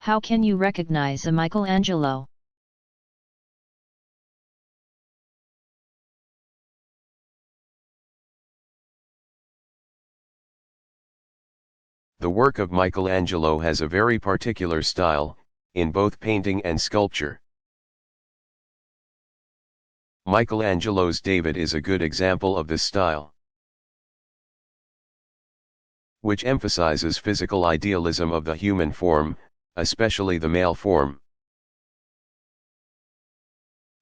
How can you recognize a Michelangelo? The work of Michelangelo has a very particular style, in both painting and sculpture. Michelangelo's David is a good example of this style, which emphasizes physical idealism of the human form, especially the male form.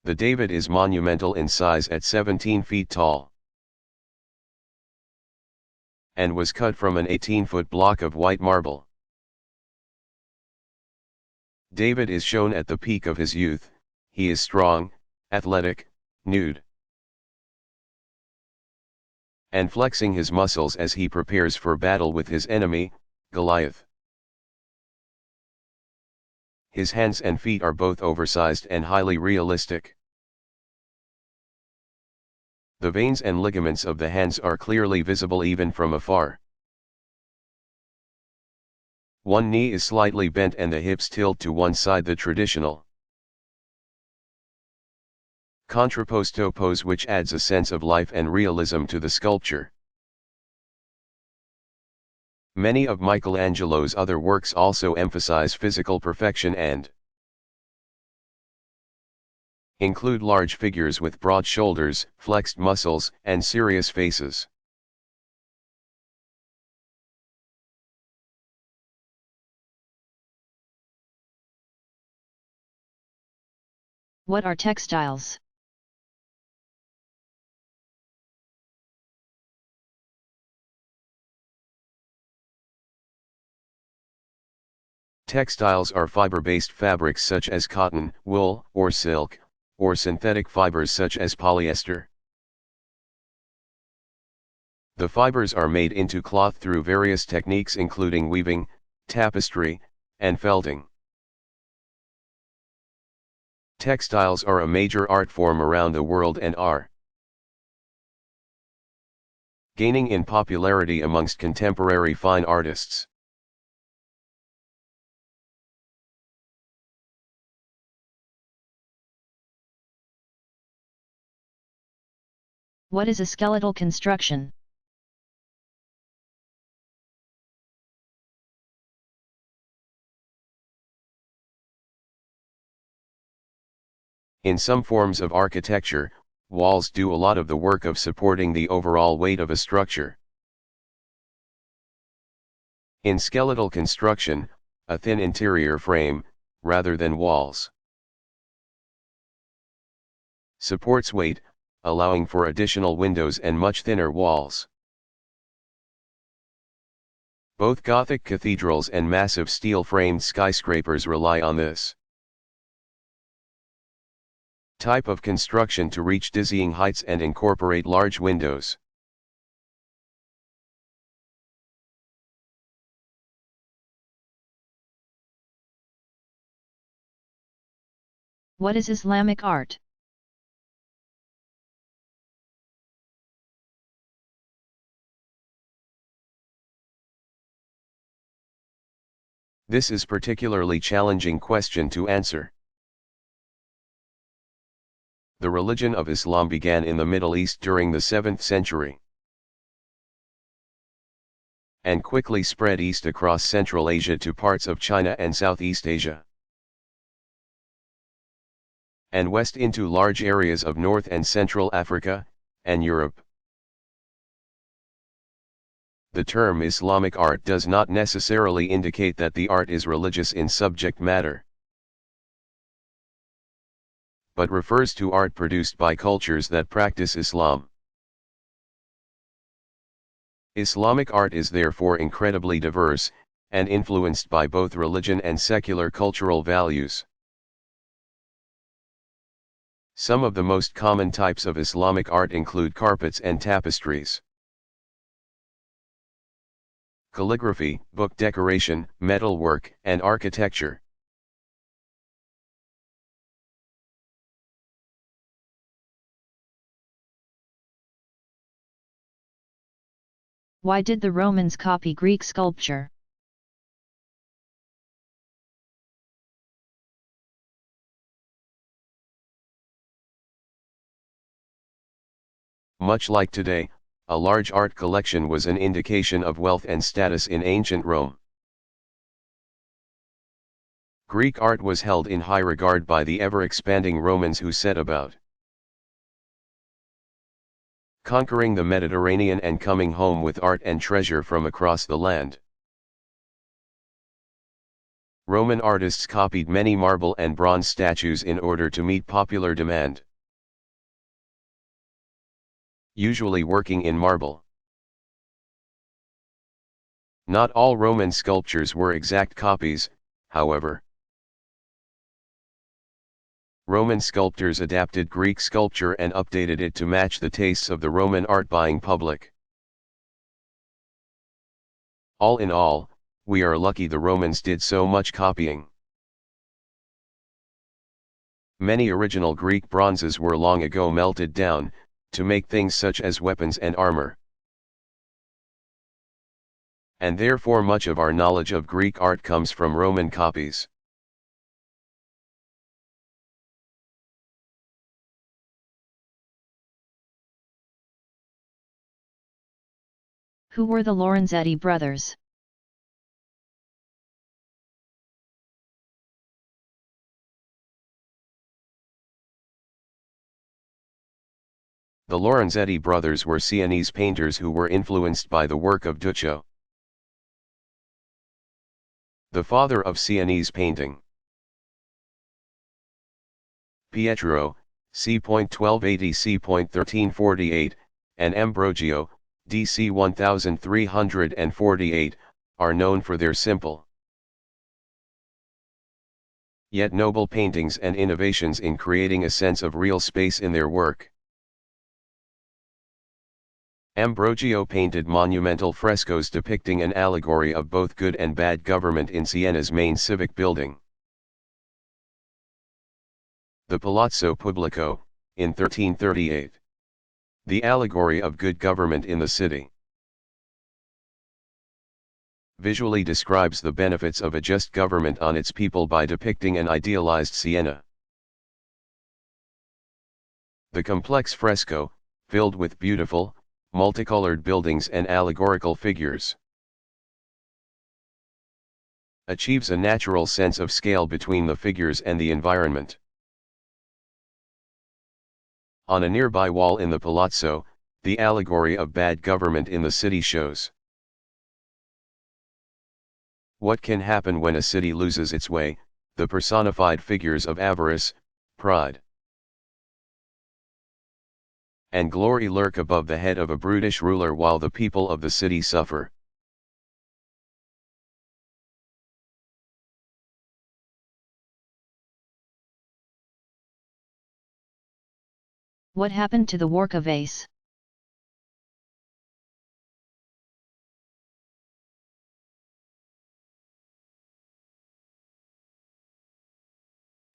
The David is monumental in size at 17 feet tall, and was cut from an 18-foot block of white marble. David is shown at the peak of his youth. He is strong, athletic, nude, and flexing his muscles as he prepares for battle with his enemy, Goliath. His hands and feet are both oversized and highly realistic. The veins and ligaments of the hands are clearly visible even from afar. One knee is slightly bent and the hips tilt to one side, the traditional contrapposto pose, which adds a sense of life and realism to the sculpture. Many of Michelangelo's other works also emphasize physical perfection and include large figures with broad shoulders, flexed muscles, and serious faces. What are textiles? Textiles are fiber-based fabrics such as cotton, wool, or silk, or synthetic fibers such as polyester. The fibers are made into cloth through various techniques including weaving, tapestry, and felting. Textiles are a major art form around the world and are gaining in popularity amongst contemporary fine artists. What is a skeletal construction? In some forms of architecture, walls do a lot of the work of supporting the overall weight of a structure. In skeletal construction, a thin interior frame, rather than walls, supports weight, allowing for additional windows and much thinner walls. Both Gothic cathedrals and massive steel-framed skyscrapers rely on this type of construction to reach dizzying heights and incorporate large windows. What is Islamic art? This is particularly challenging question to answer. The religion of Islam began in the Middle East during the 7th century, and quickly spread east across Central Asia to parts of China and Southeast Asia, and west into large areas of North and Central Africa, and Europe. The term Islamic art does not necessarily indicate that the art is religious in subject matter, but refers to art produced by cultures that practice Islam. Islamic art is therefore incredibly diverse, and influenced by both religion and secular cultural values. Some of the most common types of Islamic art include carpets and tapestries, calligraphy, book decoration, metalwork, and architecture. Why did the Romans copy Greek sculpture? Much like today, a large art collection was an indication of wealth and status in ancient Rome. Greek art was held in high regard by the ever-expanding Romans who set about conquering the Mediterranean and coming home with art and treasure from across the land. Roman artists copied many marble and bronze statues in order to meet popular demand, usually working in marble. Not all Roman sculptures were exact copies, however. Roman sculptors adapted Greek sculpture and updated it to match the tastes of the Roman art-buying public. All in all, we are lucky the Romans did so much copying. Many original Greek bronzes were long ago melted down, to make things such as weapons and armor. And therefore much of our knowledge of Greek art comes from Roman copies. Who were the Lorenzetti brothers? The Lorenzetti brothers were Sienese painters who were influenced by the work of Duccio, the father of Sienese painting. Pietro, c.1280 c.1348, and Ambrogio, d.c. 1348, are known for their simple yet noble paintings and innovations in creating a sense of real space in their work. Ambrogio painted monumental frescoes depicting an allegory of both good and bad government in Siena's main civic building, the Palazzo Pubblico, in 1338. The allegory of good government in the city visually describes the benefits of a just government on its people by depicting an idealized Siena. The complex fresco, filled with beautiful, multicolored buildings and allegorical figures, achieves a natural sense of scale between the figures and the environment. On a nearby wall in the palazzo, the allegory of bad government in the city shows what can happen when a city loses its way. The personified figures of avarice, pride, and glory lurk above the head of a brutish ruler while the people of the city suffer. What happened to the work of Ace?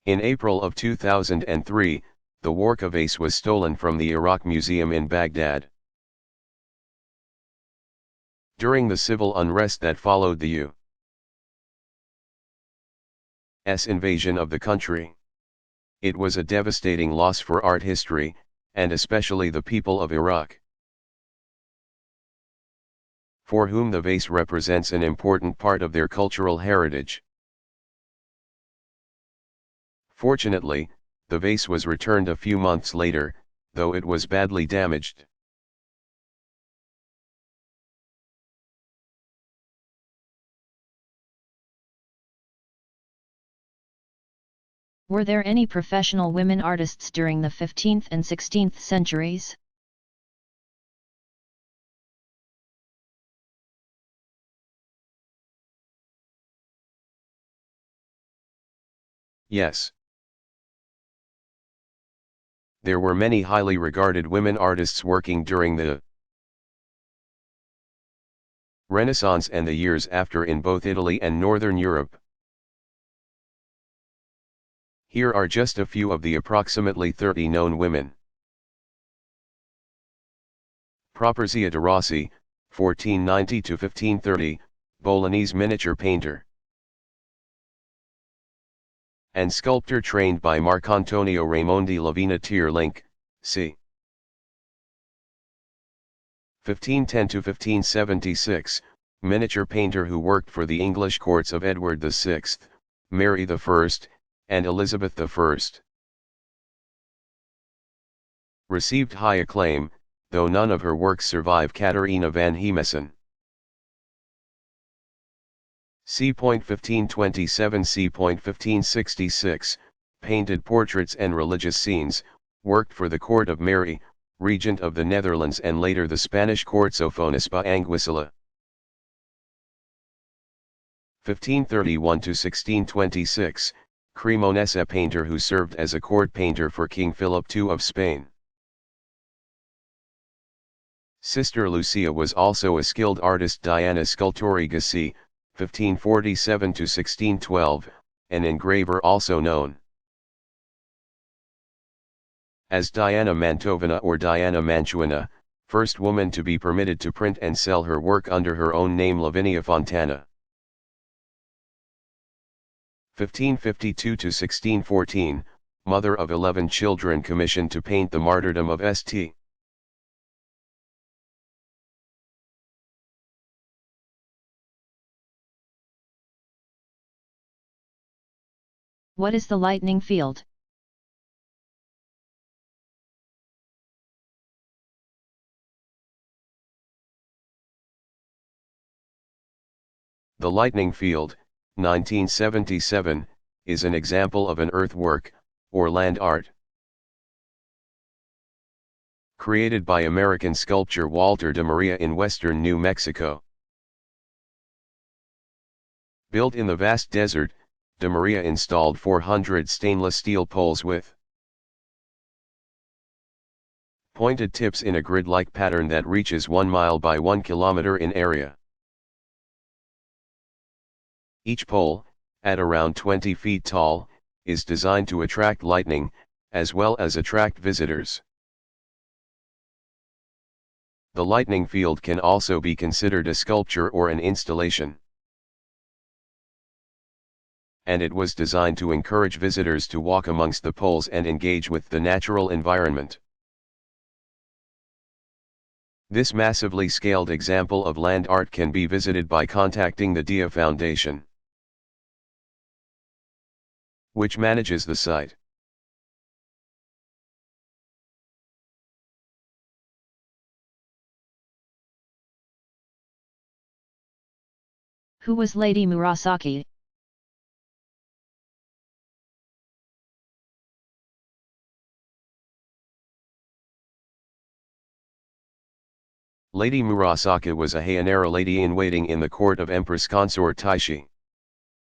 In April of 2003, the work of Ace was stolen from the Iraq Museum in Baghdad. During the civil unrest that followed the U.S. invasion of the country, it was a devastating loss for art history, and especially the people of Iraq, for whom the vase represents an important part of their cultural heritage. Fortunately, the vase was returned a few months later, though it was badly damaged. Were there any professional women artists during the 15th and 16th centuries? Yes. There were many highly regarded women artists working during the Renaissance and the years after in both Italy and Northern Europe. Here are just a few of the approximately 30 known women. Properzia de Rossi, 1490 to 1530, Bolognese miniature painter and sculptor trained by Marcantonio Raimondi Lavina Tierlink, c. 1510 to 1576, miniature painter who worked for the English courts of Edward VI, Mary I, and Elizabeth I. Received high acclaim, though none of her works survive. Catharina van Hemessen. C. 1527 C. 1566, painted portraits and religious scenes, worked for the court of Mary, regent of the Netherlands and later the Spanish court Sofonisba Anguilla. 1531 to 1626, Cremonesa painter who served as a court painter for King Philip II of Spain. Sister Lucia was also a skilled artist. Diana Scultori Gassi, 1547 to 1612, an engraver also known as Diana Mantovana or Diana Mantuana, first woman to be permitted to print and sell her work under her own name. Lavinia Fontana. 1552 to 1614, mother of 11 children commissioned to paint the martyrdom of St. What is the lightning field? The lightning field, 1977, is an example of an earthwork, or land art, created by American sculptor Walter de Maria in western New Mexico. Built in the vast desert, de Maria installed 400 stainless steel poles with pointed tips in a grid-like pattern that reaches 1 mile by 1 kilometer in area. Each pole, at around 20 feet tall, is designed to attract lightning, as well as attract visitors. The lightning field can also be considered a sculpture or an installation. And it was designed to encourage visitors to walk amongst the poles and engage with the natural environment. This massively scaled example of land art can be visited by contacting the DIA Foundation, which manages the site. Who was Lady Murasaki? Lady Murasaki was a Heianera lady-in-waiting in the court of Empress Consort Taishi.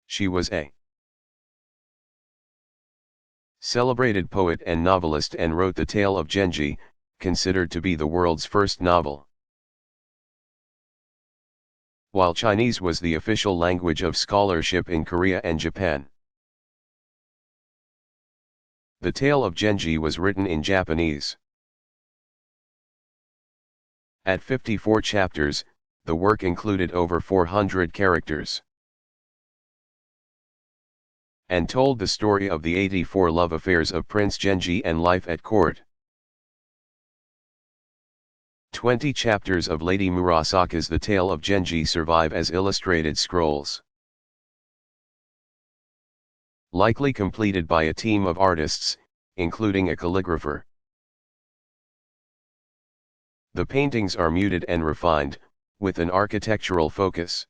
She was a celebrated poet and novelist and wrote the tale of Genji, considered to be the world's first novel. While Chinese was the official language of scholarship in Korea and Japan, the tale of Genji was written in Japanese. At 54 chapters, the work included over 400 characters, and told the story of the 84 love affairs of Prince Genji and life at court. 20 chapters of Lady Murasaki's The Tale of Genji survive as illustrated scrolls, likely completed by a team of artists, including a calligrapher. The paintings are muted and refined, with an architectural focus.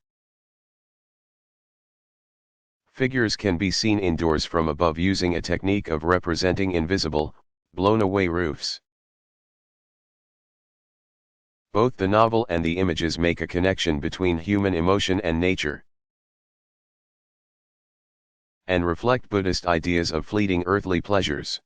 Figures can be seen indoors from above using a technique of representing invisible, blown-away roofs. Both the novel and the images make a connection between human emotion and nature, and reflect Buddhist ideas of fleeting earthly pleasures.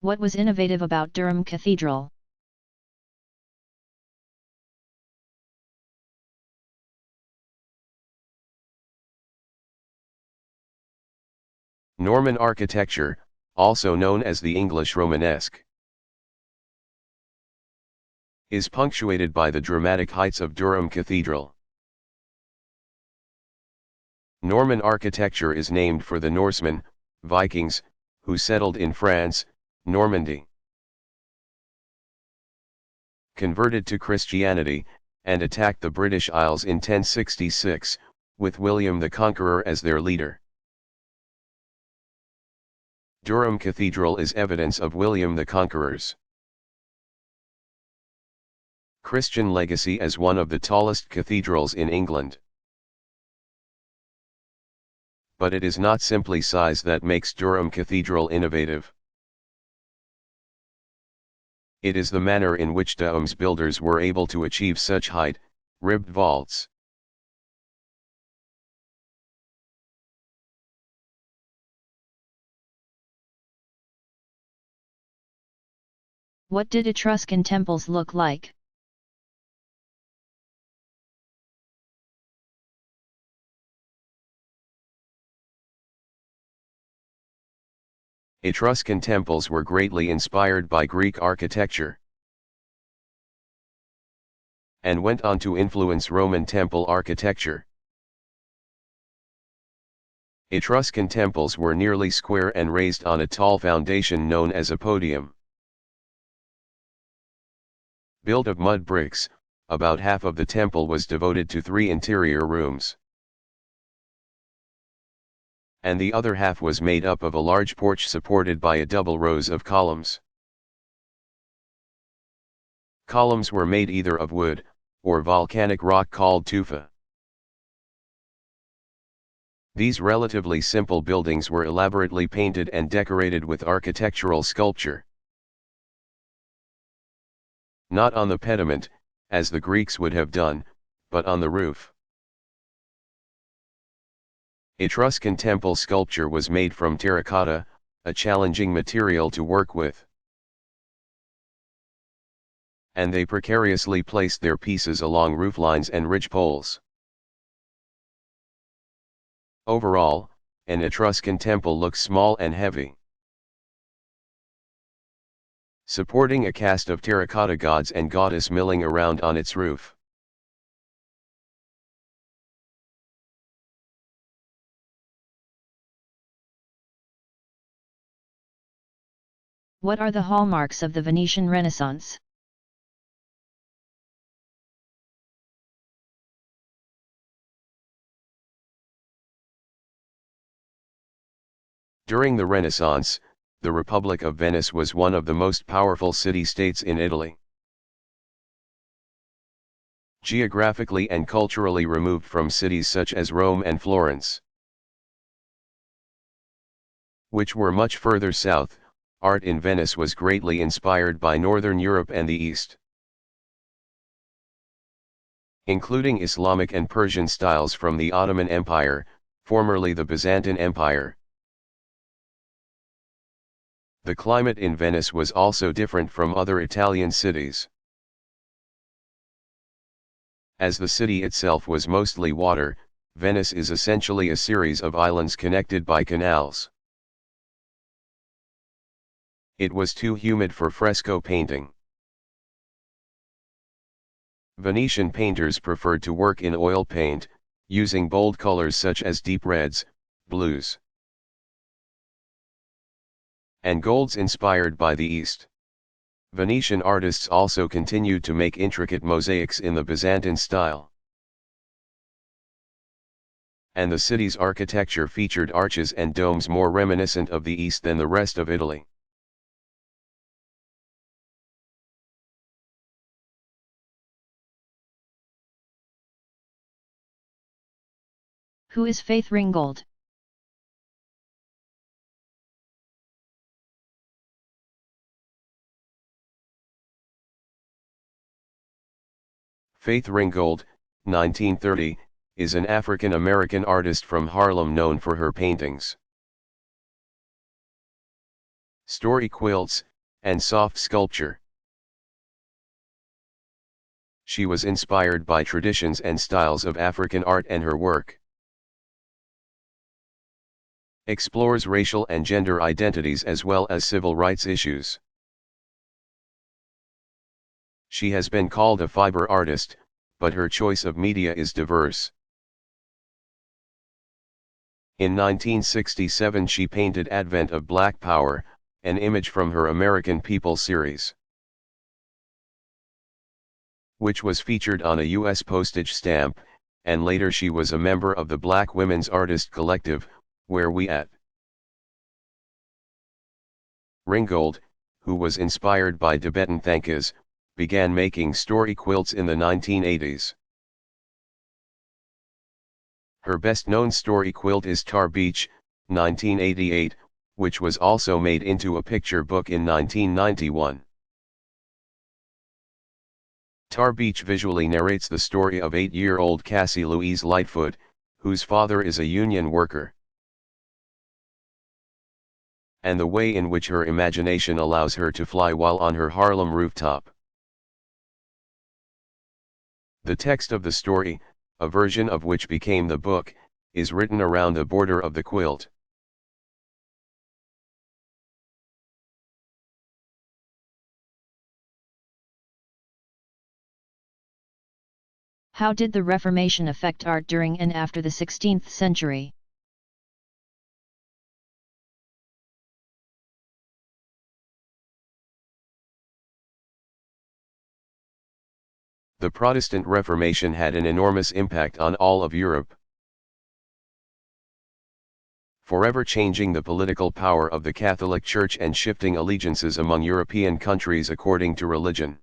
What was innovative about Durham Cathedral? Norman architecture, also known as the English Romanesque, is punctuated by the dramatic heights of Durham Cathedral. Norman architecture is named for the Norsemen, Vikings, who settled in France, Normandy. Converted to Christianity, and attacked the British Isles in 1066, with William the Conqueror as their leader. Durham Cathedral is evidence of William the Conqueror's Christian legacy as one of the tallest cathedrals in England. But it is not simply size that makes Durham Cathedral innovative. It is the manner in which Durham's builders were able to achieve such height, ribbed vaults. What did Etruscan temples look like? Etruscan temples were greatly inspired by Greek architecture, and went on to influence Roman temple architecture. Etruscan temples were nearly square and raised on a tall foundation known as a podium. Built of mud bricks, about half of the temple was devoted to 3 interior rooms, and the other half was made up of a large porch supported by a double rows of columns. Columns were made either of wood, or volcanic rock called tufa. These relatively simple buildings were elaborately painted and decorated with architectural sculpture. Not on the pediment, as the Greeks would have done, but on the roof. Etruscan temple sculpture was made from terracotta, a challenging material to work with, and they precariously placed their pieces along rooflines and ridgepoles. Overall, an Etruscan temple looks small and heavy, supporting a cast of terracotta gods and goddess milling around on its roof. What are the hallmarks of the Venetian Renaissance? During the Renaissance, the Republic of Venice was one of the most powerful city-states in Italy. Geographically and culturally removed from cities such as Rome and Florence, which were much further south, art in Venice was greatly inspired by Northern Europe and the East, including Islamic and Persian styles from the Ottoman Empire, formerly the Byzantine Empire. The climate in Venice was also different from other Italian cities, as the city itself was mostly water. Venice is essentially a series of islands connected by canals. It was too humid for fresco painting. Venetian painters preferred to work in oil paint, using bold colors such as deep reds, blues, and golds inspired by the East. Venetian artists also continued to make intricate mosaics in the Byzantine style, and the city's architecture featured arches and domes more reminiscent of the East than the rest of Italy. Who is Faith Ringgold? Faith Ringgold, 1930, is an African-American artist from Harlem known for her paintings, story quilts, and soft sculpture. She was inspired by traditions and styles of African art, and her work explores racial and gender identities as well as civil rights issues. She has been called a fiber artist, but her choice of media is diverse. In 1967 she painted Advent of Black Power, an image from her American People series, which was featured on a U.S. postage stamp, and later she was a member of the Black Women's Artist Collective, Where We At. Ringgold, who was inspired by Tibetan Thankas, began making story quilts in the 1980s. Her best-known story quilt is Tar Beach, 1988, which was also made into a picture book in 1991. Tar Beach visually narrates the story of 8-year-old Cassie Louise Lightfoot, whose father is a union worker, and the way in which her imagination allows her to fly while on her Harlem rooftop. The text of the story, a version of which became the book, is written around the border of the quilt. How did the Reformation affect art during and after the 16th century? The Protestant Reformation had an enormous impact on all of Europe, forever changing the political power of the Catholic Church and shifting allegiances among European countries according to religion.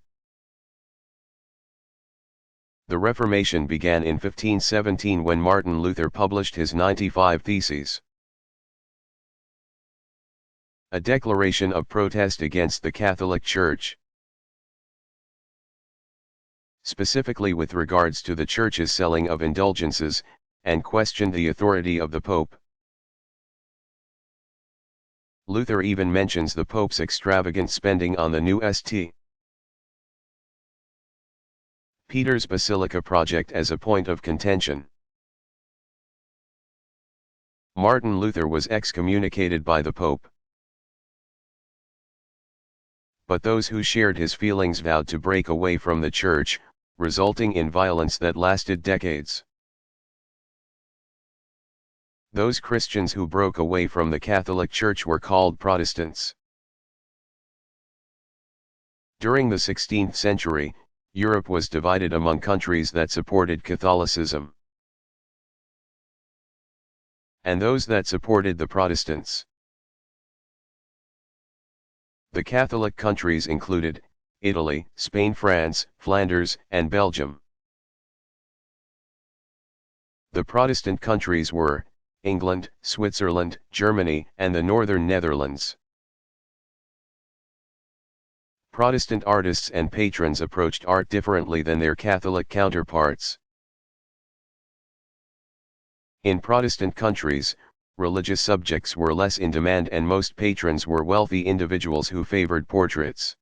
The Reformation began in 1517 when Martin Luther published his 95 Theses, a declaration of protest against the Catholic Church, specifically with regards to the Church's selling of indulgences, and questioned the authority of the Pope. Luther even mentions the Pope's extravagant spending on the new St. Peter's Basilica project as a point of contention. Martin Luther was excommunicated by the Pope, but those who shared his feelings vowed to break away from the Church, resulting in violence that lasted decades. Those Christians who broke away from the Catholic Church were called Protestants. During the 16th century, Europe was divided among countries that supported Catholicism and those that supported the Protestants. The Catholic countries included Italy, Spain, France, Flanders, and Belgium. The Protestant countries were England, Switzerland, Germany, and the Northern Netherlands. Protestant artists and patrons approached art differently than their Catholic counterparts. In Protestant countries, religious subjects were less in demand and most patrons were wealthy individuals who favored portraits,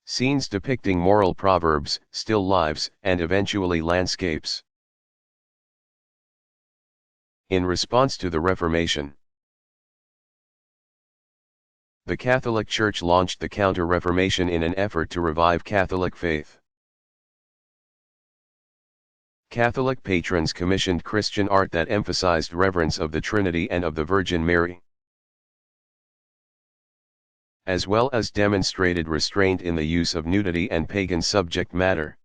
scenes depicting moral proverbs, still lifes, and eventually landscapes. In response to the Reformation, the Catholic Church launched the Counter-Reformation in an effort to revive Catholic faith. Catholic patrons commissioned Christian art that emphasized reverence of the Trinity and of the Virgin Mary, as well as demonstrated restraint in the use of nudity and pagan subject matter.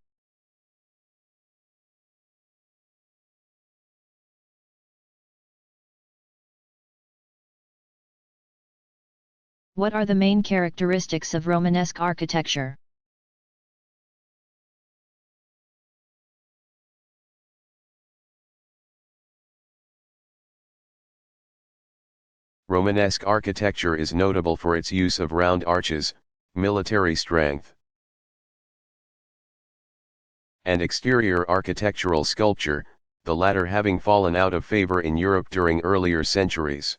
What are the main characteristics of Romanesque architecture? Romanesque architecture is notable for its use of round arches, military strength, and exterior architectural sculpture, the latter having fallen out of favor in Europe during earlier centuries.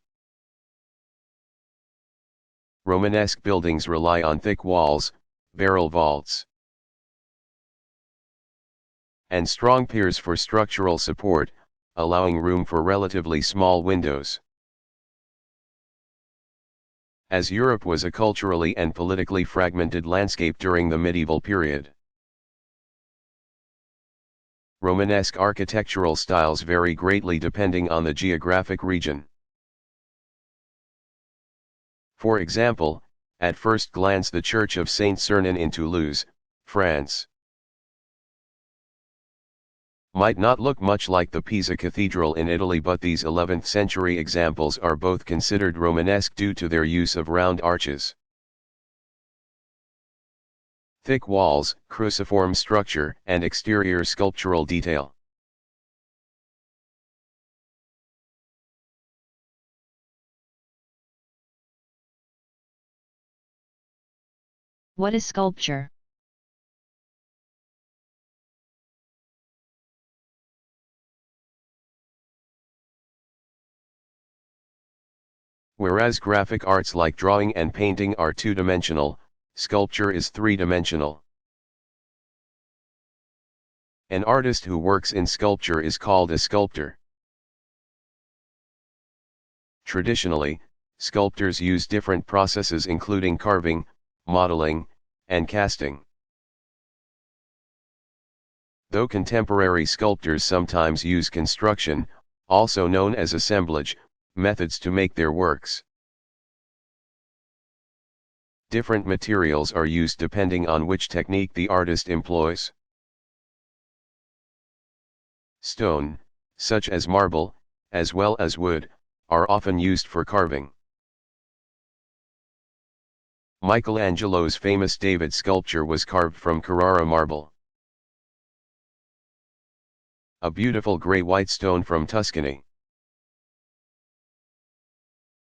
Romanesque buildings rely on thick walls, barrel vaults, and strong piers for structural support, allowing room for relatively small windows. As Europe was a culturally and politically fragmented landscape during the medieval period, Romanesque architectural styles vary greatly depending on the geographic region. For example, at first glance the Church of Saint-Sernin in Toulouse, France, might not look much like the Pisa Cathedral in Italy, but these 11th century examples are both considered Romanesque due to their use of round arches, thick walls, cruciform structure, and exterior sculptural detail. What is sculpture? Whereas graphic arts like drawing and painting are two-dimensional, sculpture is three-dimensional. An artist who works in sculpture is called a sculptor. Traditionally, sculptors use different processes including carving, modeling, and casting. Though contemporary sculptors sometimes use construction, also known as assemblage, methods to make their works. Different materials are used depending on which technique the artist employs. Stone, such as marble, as well as wood, are often used for carving. Michelangelo's famous David sculpture was carved from Carrara marble, a beautiful gray-white stone from Tuscany.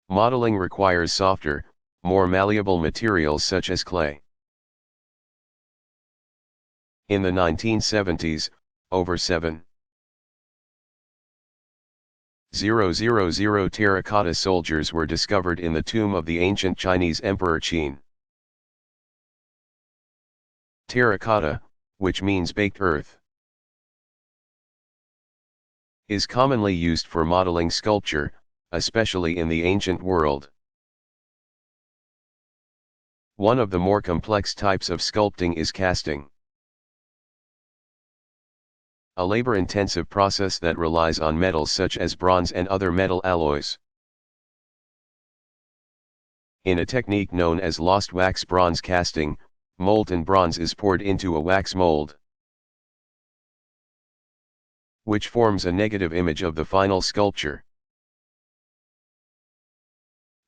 Modeling requires softer, more malleable materials such as clay. In the 1970s, over 7,000 terracotta soldiers were discovered in the tomb of the ancient Chinese Emperor Qin. Terracotta, which means baked earth, is commonly used for modeling sculpture, especially in the ancient world. One of the more complex types of sculpting is casting, a labor-intensive process that relies on metals such as bronze and other metal alloys. In a technique known as lost wax bronze casting, molten bronze is poured into a wax mold, which forms a negative image of the final sculpture.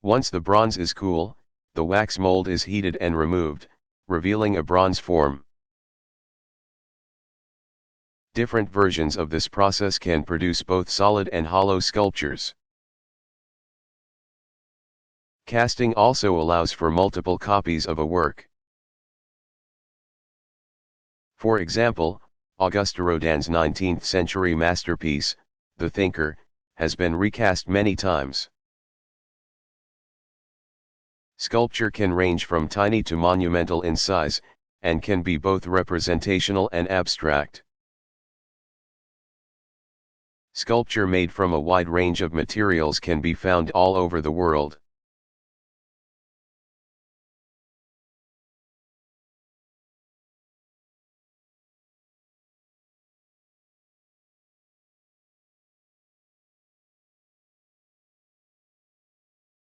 Once the bronze is cool, the wax mold is heated and removed, revealing a bronze form. Different versions of this process can produce both solid and hollow sculptures. Casting also allows for multiple copies of a work. For example, Auguste Rodin's 19th-century masterpiece, The Thinker, has been recast many times. Sculpture can range from tiny to monumental in size, and can be both representational and abstract. Sculpture made from a wide range of materials can be found all over the world.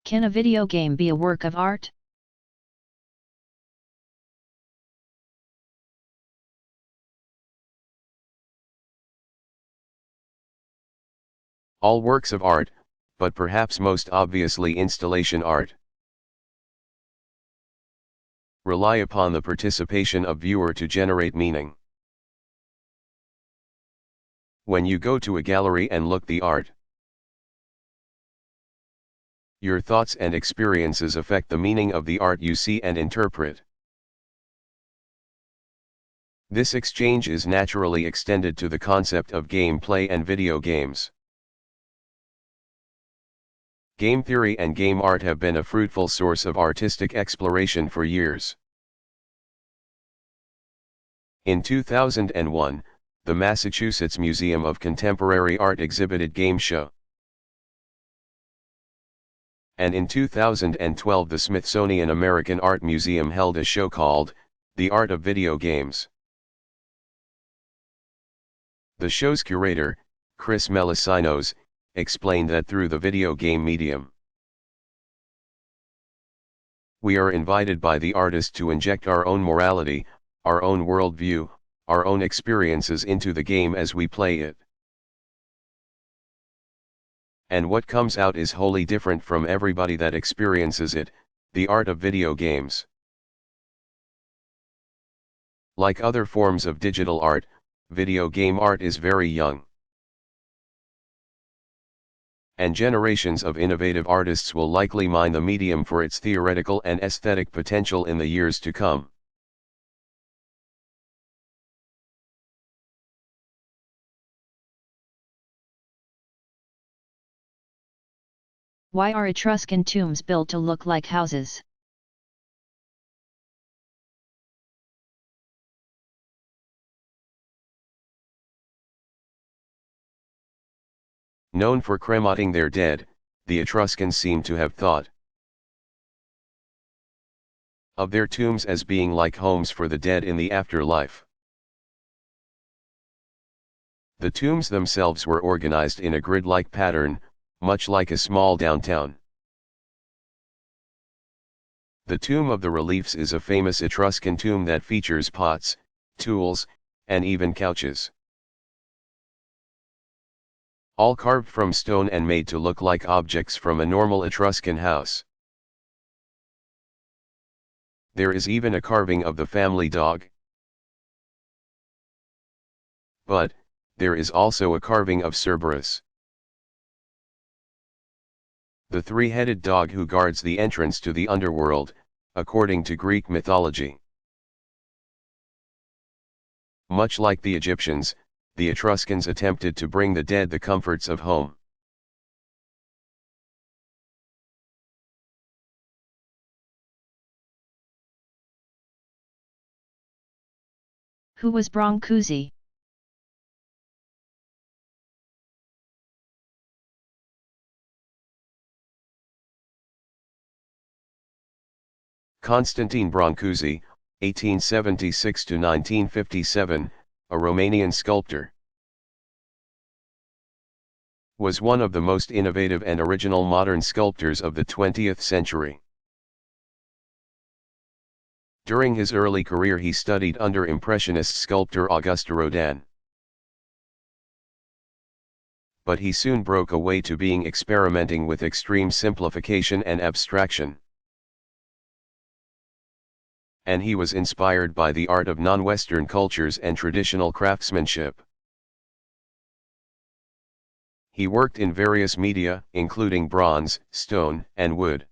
Can a video game be a work of art? All works of art, but perhaps most obviously installation art, rely upon the participation of viewer to generate meaning. When you go to a gallery and look the art, your thoughts and experiences affect the meaning of the art you see and interpret. This exchange is naturally extended to the concept of gameplay and video games. Game theory and game art have been a fruitful source of artistic exploration for years. In 2001, the Massachusetts Museum of Contemporary Art exhibited Game Show. And in 2012 the Smithsonian American Art Museum held a show called The Art of Video Games. The show's curator, Chris Melisinos, explained that through the video game medium, we are invited by the artist to inject our own morality, our own worldview, our own experiences into the game as we play it. And what comes out is wholly different from everybody that experiences it, the art of video games. Like other forms of digital art, video game art is very young. And generations of innovative artists will likely mine the medium for its theoretical and aesthetic potential in the years to come. Why are Etruscan tombs built to look like houses? Known for cremating their dead, the Etruscans seem to have thought of their tombs as being like homes for the dead in the afterlife. The tombs themselves were organized in a grid-like pattern, much like a small downtown. The Tomb of the Reliefs is a famous Etruscan tomb that features pots, tools, and even couches. All carved from stone and made to look like objects from a normal Etruscan house. There is even a carving of the family dog. But, there is also a carving of Cerberus, the three-headed dog who guards the entrance to the underworld, according to Greek mythology. Much like the Egyptians, the Etruscans attempted to bring the dead the comforts of home. Who was Brancusi? Constantine Brancusi, 1876 to 1957, a Romanian sculptor, was one of the most innovative and original modern sculptors of the 20th century. During his early career he studied under Impressionist sculptor Auguste Rodin. But he soon broke away to being experimenting with extreme simplification and abstraction. And he was inspired by the art of non-Western cultures and traditional craftsmanship. He worked in various media, including bronze, stone, and wood.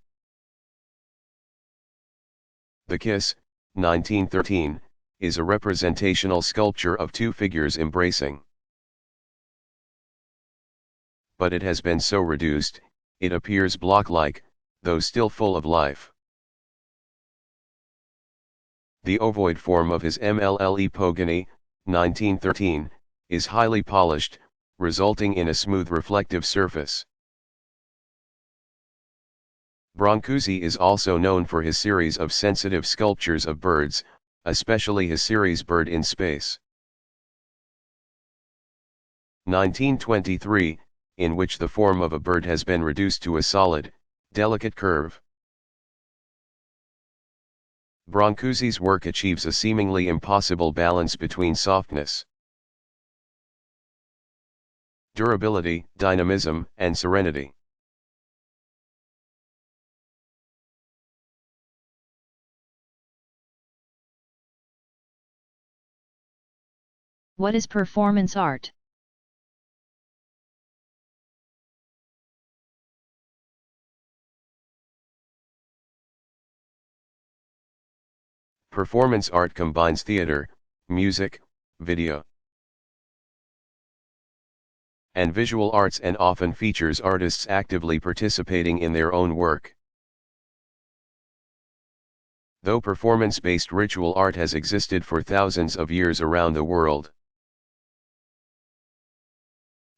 The Kiss, 1913, is a representational sculpture of two figures embracing. But it has been so reduced, it appears block-like, though still full of life. The ovoid form of his MLLE Pogoni, 1913, is highly polished, resulting in a smooth reflective surface. Brancusi is also known for his series of sensitive sculptures of birds, especially his series Bird in Space, 1923, in which the form of a bird has been reduced to a solid, delicate curve. Brancusi's work achieves a seemingly impossible balance between softness, durability, dynamism, and serenity. What is performance art? Performance art combines theater, music, video, and visual arts and often features artists actively participating in their own work. Though performance-based ritual art has existed for thousands of years around the world,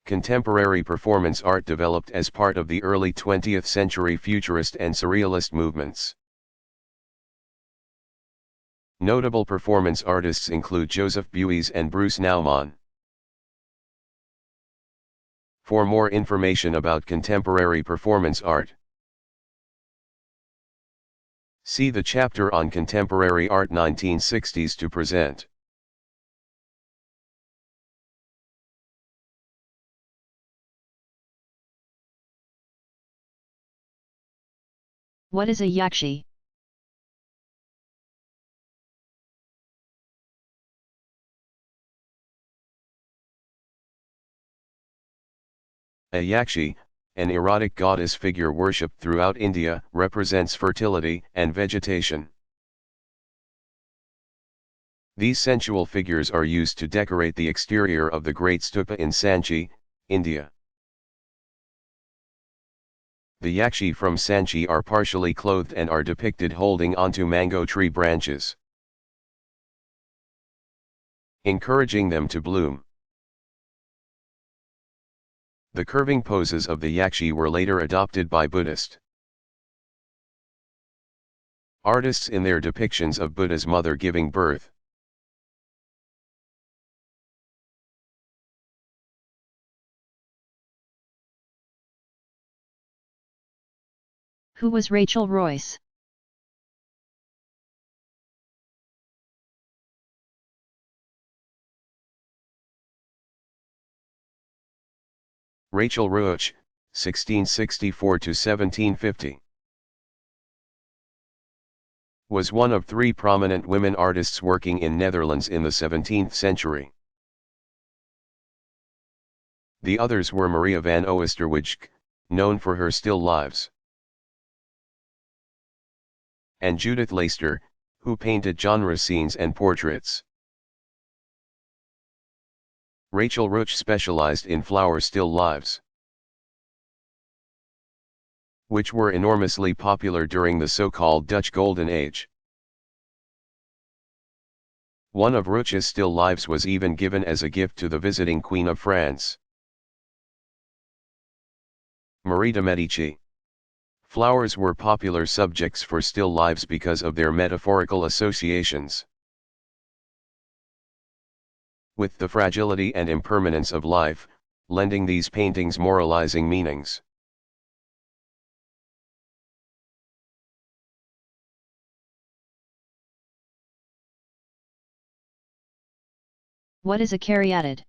contemporary performance art developed as part of the early 20th century futurist and surrealist movements. Notable performance artists include Joseph Beuys and Bruce Nauman. For more information about contemporary performance art, see the chapter on Contemporary Art 1960s to present. What is a yakshi? A yakshi, an erotic goddess figure worshipped throughout India, represents fertility and vegetation. These sensual figures are used to decorate the exterior of the Great Stupa in Sanchi, India. The yakshi from Sanchi are partially clothed and are depicted holding onto mango tree branches, encouraging them to bloom. The curving poses of the yakshi were later adopted by Buddhist artists in their depictions of Buddha's mother giving birth. Who was Rachel Royce? Rachel Roach, 1664 to 1750. Was one of three prominent women artists working in Netherlands in the 17th century. The others were Maria van Oosterwijk, known for her still lives, and Judith Leyster, who painted genre scenes and portraits. Rachel Roach specialized in flower still lives, which were enormously popular during the so-called Dutch Golden Age. One of Roach's still lives was even given as a gift to the visiting Queen of France, Marie de Medici. Flowers were popular subjects for still lives because of their metaphorical associations with the fragility and impermanence of life, lending these paintings moralizing meanings. What is a caryatid?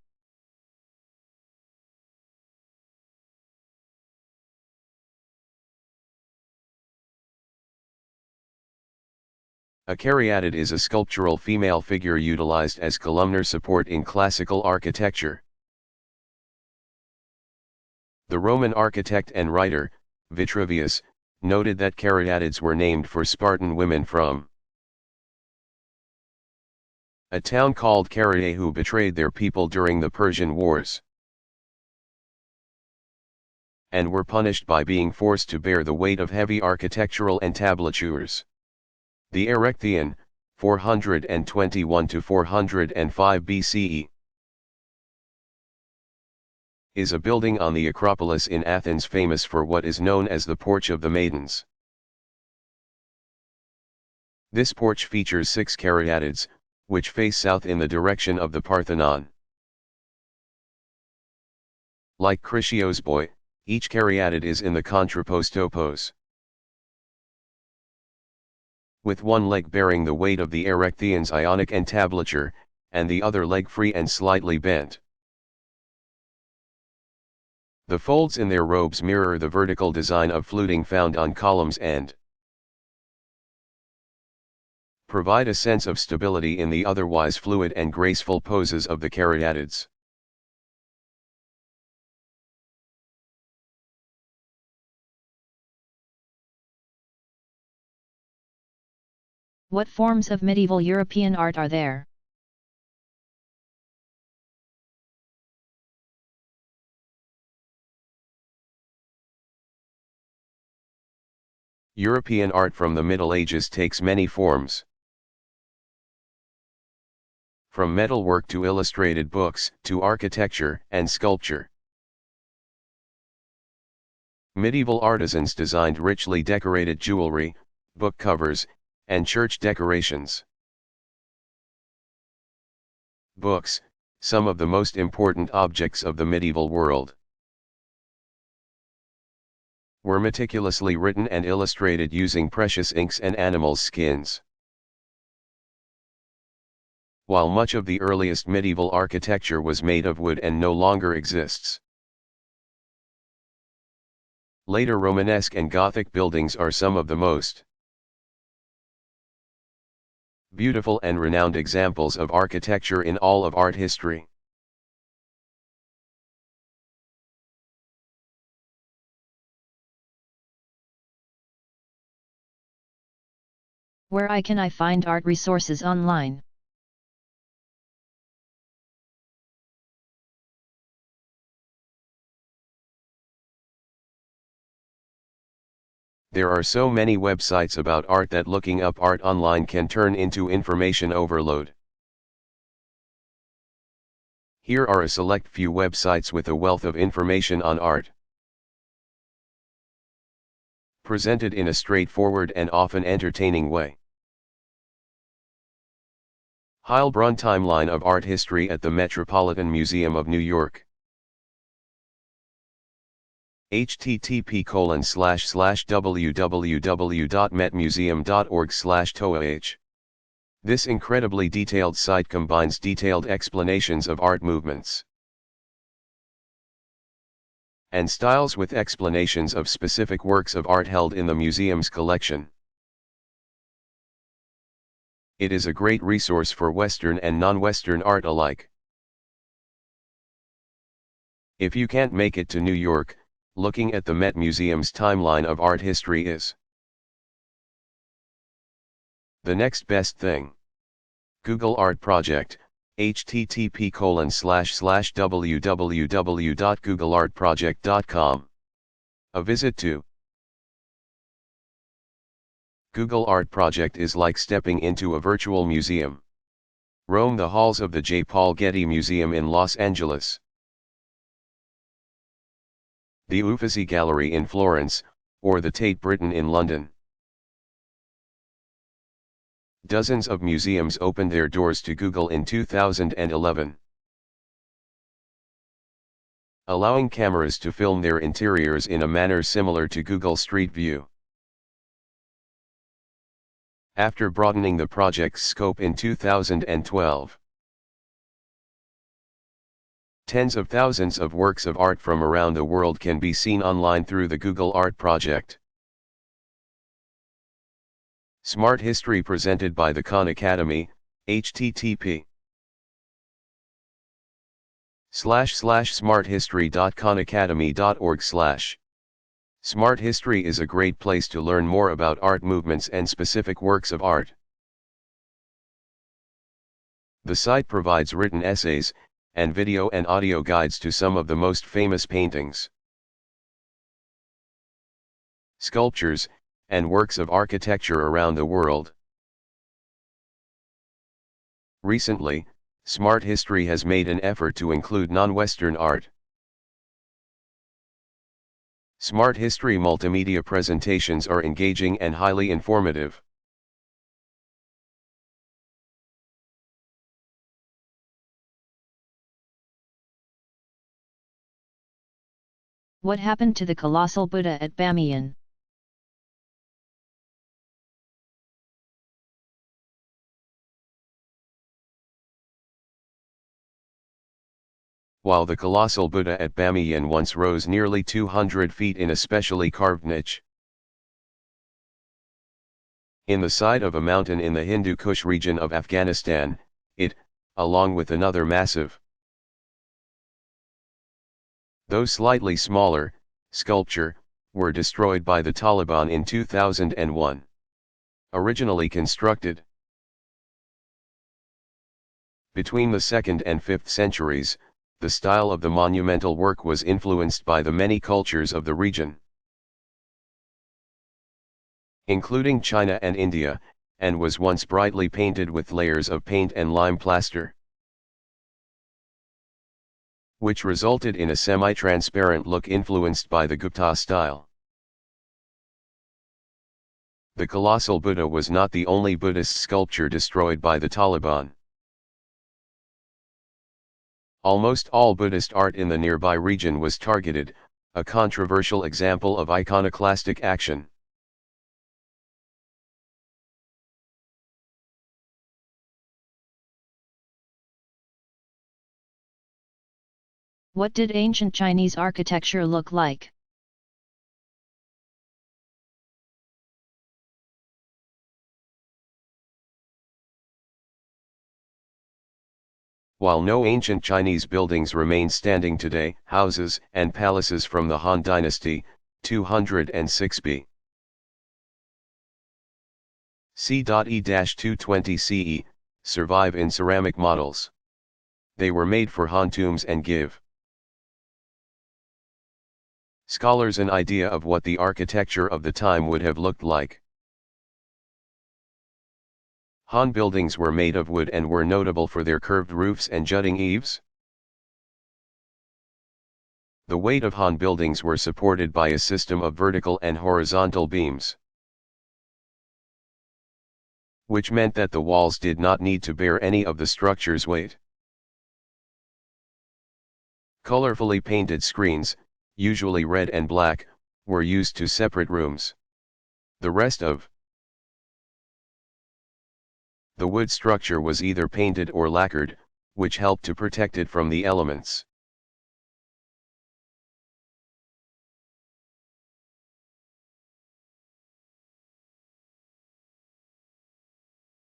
A caryatid is a sculptural female figure utilized as columnar support in classical architecture. The Roman architect and writer, Vitruvius, noted that caryatids were named for Spartan women from a town called Caryae who betrayed their people during the Persian Wars, and were punished by being forced to bear the weight of heavy architectural entablatures. The Erechtheion, 421 to 405 BCE, is a building on the Acropolis in Athens famous for what is known as the Porch of the Maidens. This porch features 6 caryatids, which face south in the direction of the Parthenon. Like Chrysiosboi, each caryatid is in the contrapposto pose, with one leg bearing the weight of the Erechtheion's Ionic entablature, and the other leg free and slightly bent. The folds in their robes mirror the vertical design of fluting found on columns and provide a sense of stability in the otherwise fluid and graceful poses of the caryatids. What forms of medieval European art are there? European art from the Middle Ages takes many forms. From metalwork to illustrated books, to architecture and sculpture. Medieval artisans designed richly decorated jewelry, book covers, and church decorations. Books, some of the most important objects of the medieval world. were meticulously written and illustrated using precious inks and animals' skins. While much of the earliest medieval architecture was made of wood and no longer exists. Later Romanesque and Gothic buildings are some of the most beautiful and renowned examples of architecture in all of art history. Where can I find art resources online? There are so many websites about art that looking up art online can turn into information overload. Here are a select few websites with a wealth of information on art. Presented in a straightforward and often entertaining way. Heilbronn Timeline of Art History at the Metropolitan Museum of New York. http://www.metmuseum.org/toah. This incredibly detailed site combines detailed explanations of art movements and styles with explanations of specific works of art held in the museum's collection. It is a great resource for Western and non-Western art alike. If you can't make it to New York, looking at the Met Museum's timeline of art history is the next best thing. Google Art Project, http://www.googleartproject.com. A visit to Google Art Project is like stepping into a virtual museum. Roam the halls of the J. Paul Getty Museum in Los Angeles, the Uffizi Gallery in Florence, or the Tate Britain in London. Dozens of museums opened their doors to Google in 2011, allowing cameras to film their interiors in a manner similar to Google Street View. After broadening the project's scope in 2012, tens of thousands of works of art from around the world can be seen online through the Google Art Project. Smart History presented by the Khan Academy, http://smarthistory.khanacademy.org/. Smart History is a great place to learn more about art movements and specific works of art. The site provides written essays, and video and audio guides to some of the most famous paintings, sculptures, and works of architecture around the world. Recently, Smart History has made an effort to include non-Western art. Smart History multimedia presentations are engaging and highly informative. What happened to the colossal Buddha at Bamiyan? While the colossal Buddha at Bamiyan once rose nearly 200 feet in a specially carved niche in the side of a mountain in the Hindu Kush region of Afghanistan, it, along with another massive, though slightly smaller, sculpture, were destroyed by the Taliban in 2001. Originally constructed between the 2nd and 5th centuries, the style of the monumental work was influenced by the many cultures of the region, including China and India, and was once brightly painted with layers of paint and lime plaster, which resulted in a semi-transparent look influenced by the Gupta style. The colossal Buddha was not the only Buddhist sculpture destroyed by the Taliban. Almost all Buddhist art in the nearby region was targeted, a controversial example of iconoclastic action. What did ancient Chinese architecture look like? While no ancient Chinese buildings remain standing today, houses and palaces from the Han Dynasty, 206 B. C.E-220 CE, survive in ceramic models. They were made for Han tombs and give scholars an idea of what the architecture of the time would have looked like. Han buildings were made of wood and were notable for their curved roofs and jutting eaves. The weight of Han buildings were supported by a system of vertical and horizontal beams, which meant that the walls did not need to bear any of the structure's weight. Colorfully painted screens, usually red and black, were used to separate rooms. The rest of the wood structure was either painted or lacquered, which helped to protect it from the elements.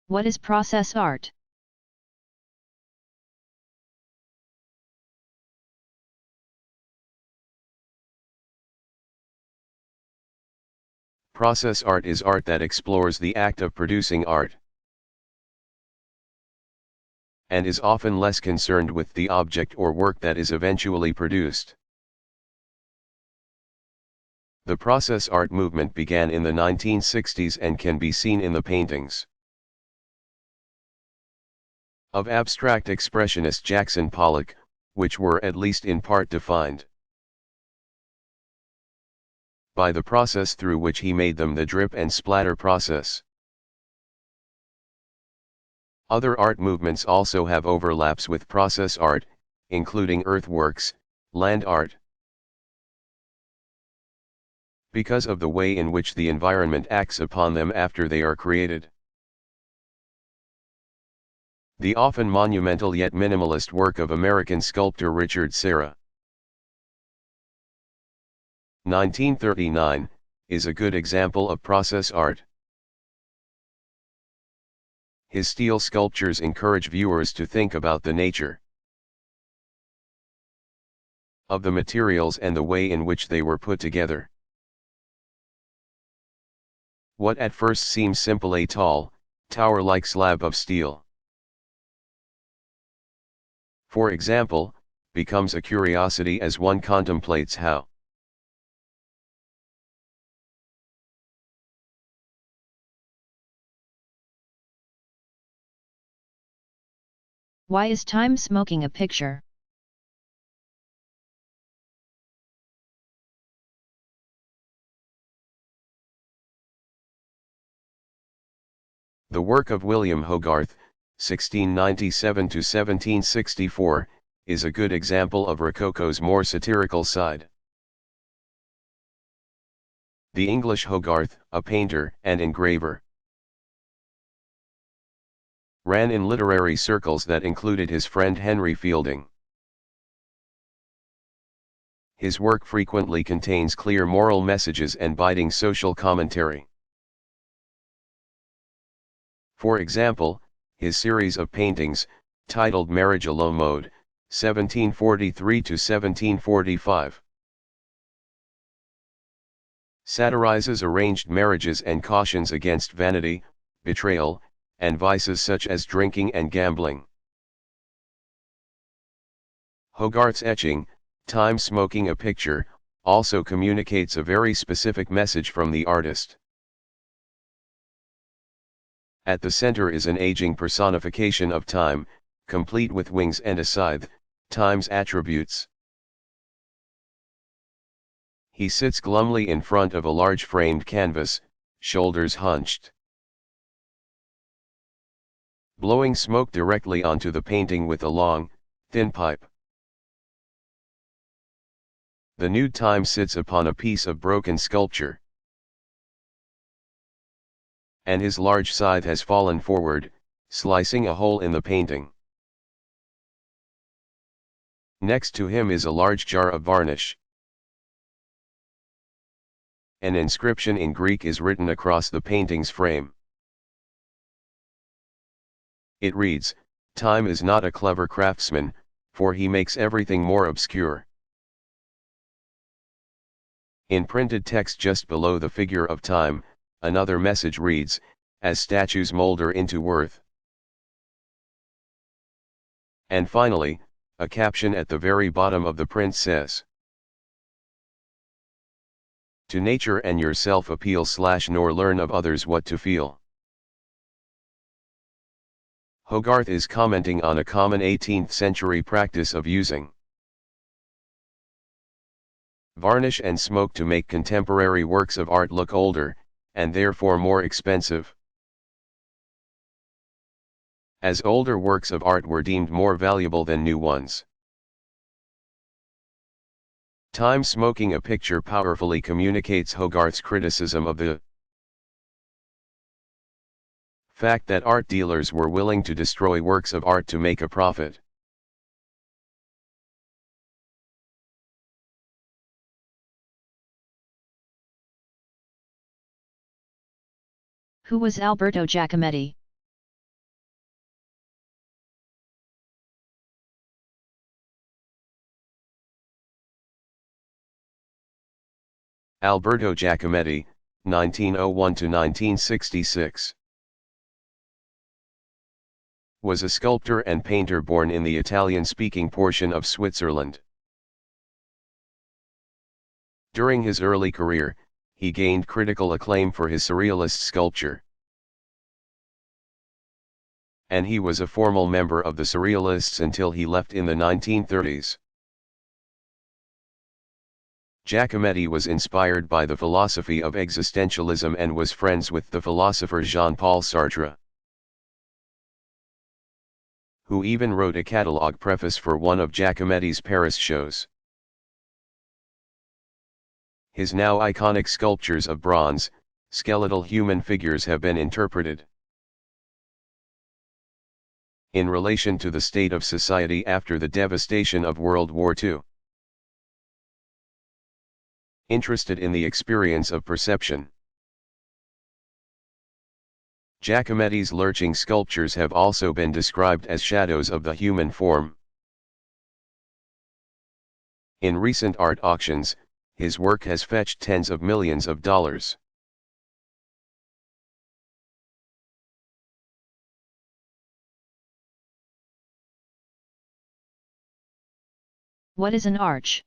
What is process art? Process art is art that explores the act of producing art, and is often less concerned with the object or work that is eventually produced. The process art movement began in the 1960s and can be seen in the paintings of abstract expressionist Jackson Pollock, which were at least in part defined by the process through which he made them, the drip and splatter process. Other art movements also have overlaps with process art, including earthworks, land art. Because of the way in which the environment acts upon them after they are created. The often monumental yet minimalist work of American sculptor Richard Serra, 1939, is a good example of process art. His steel sculptures encourage viewers to think about the nature of the materials and the way in which they were put together. What at first seems simple, a tall, tower-like slab of steel, for example, becomes a curiosity as one contemplates how Why is time smoking a picture? the work of William Hogarth, 1697–1764, is a good example of Rococo's more satirical side. The English Hogarth, a painter and engraver, ran in literary circles that included his friend Henry Fielding. His work frequently contains clear moral messages and biting social commentary. For example, his series of paintings, titled Marriage a Low Mode, 1743–1745, satirizes arranged marriages and cautions against vanity, betrayal, and vices such as drinking and gambling. Hogarth's etching, Time Smoking a Picture, also communicates a very specific message from the artist. At the center is an aging personification of time, complete with wings and a scythe, time's attributes. He sits glumly in front of a large framed canvas, shoulders hunched, blowing smoke directly onto the painting with a long, thin pipe. The nude Time sits upon a piece of broken sculpture, and his large scythe has fallen forward, slicing a hole in the painting. Next to him is a large jar of varnish. An inscription in Greek is written across the painting's frame. It reads, "Time is not a clever craftsman, for he makes everything more obscure." In printed text just below the figure of Time, another message reads, "As statues molder into worth." And finally, a caption at the very bottom of the print says, "To nature and yourself appeal / nor learn of others what to feel." Hogarth is commenting on a common 18th century practice of using varnish and smoke to make contemporary works of art look older, and therefore more expensive. As older works of art were deemed more valuable than new ones. Time smoking a picture powerfully communicates Hogarth's criticism of the fact that art dealers were willing to destroy works of art to make a profit. Who was Alberto Giacometti? Alberto Giacometti, 1901 to 1966. Was a sculptor and painter born in the Italian-speaking portion of Switzerland. During his early career, he gained critical acclaim for his surrealist sculpture. And he was a formal member of the Surrealists until he left in the 1930s. Giacometti was inspired by the philosophy of existentialism and was friends with the philosopher Jean-Paul Sartre, who even wrote a catalogue preface for one of Giacometti's Paris shows. His now iconic sculptures of bronze, skeletal human figures have been interpreted in relation to the state of society after the devastation of World War II. Interested in the experience of perception. Giacometti's lurching sculptures have also been described as shadows of the human form. In recent art auctions, his work has fetched tens of millions of dollars. What is an arch?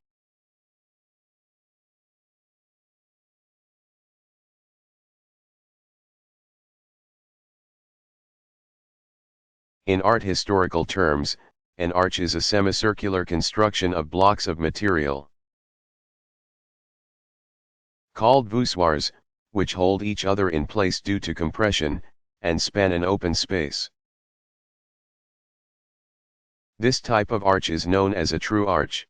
In art historical terms, an arch is a semicircular construction of blocks of material called voussoirs, which hold each other in place due to compression, and span an open space. This type of arch is known as a true arch.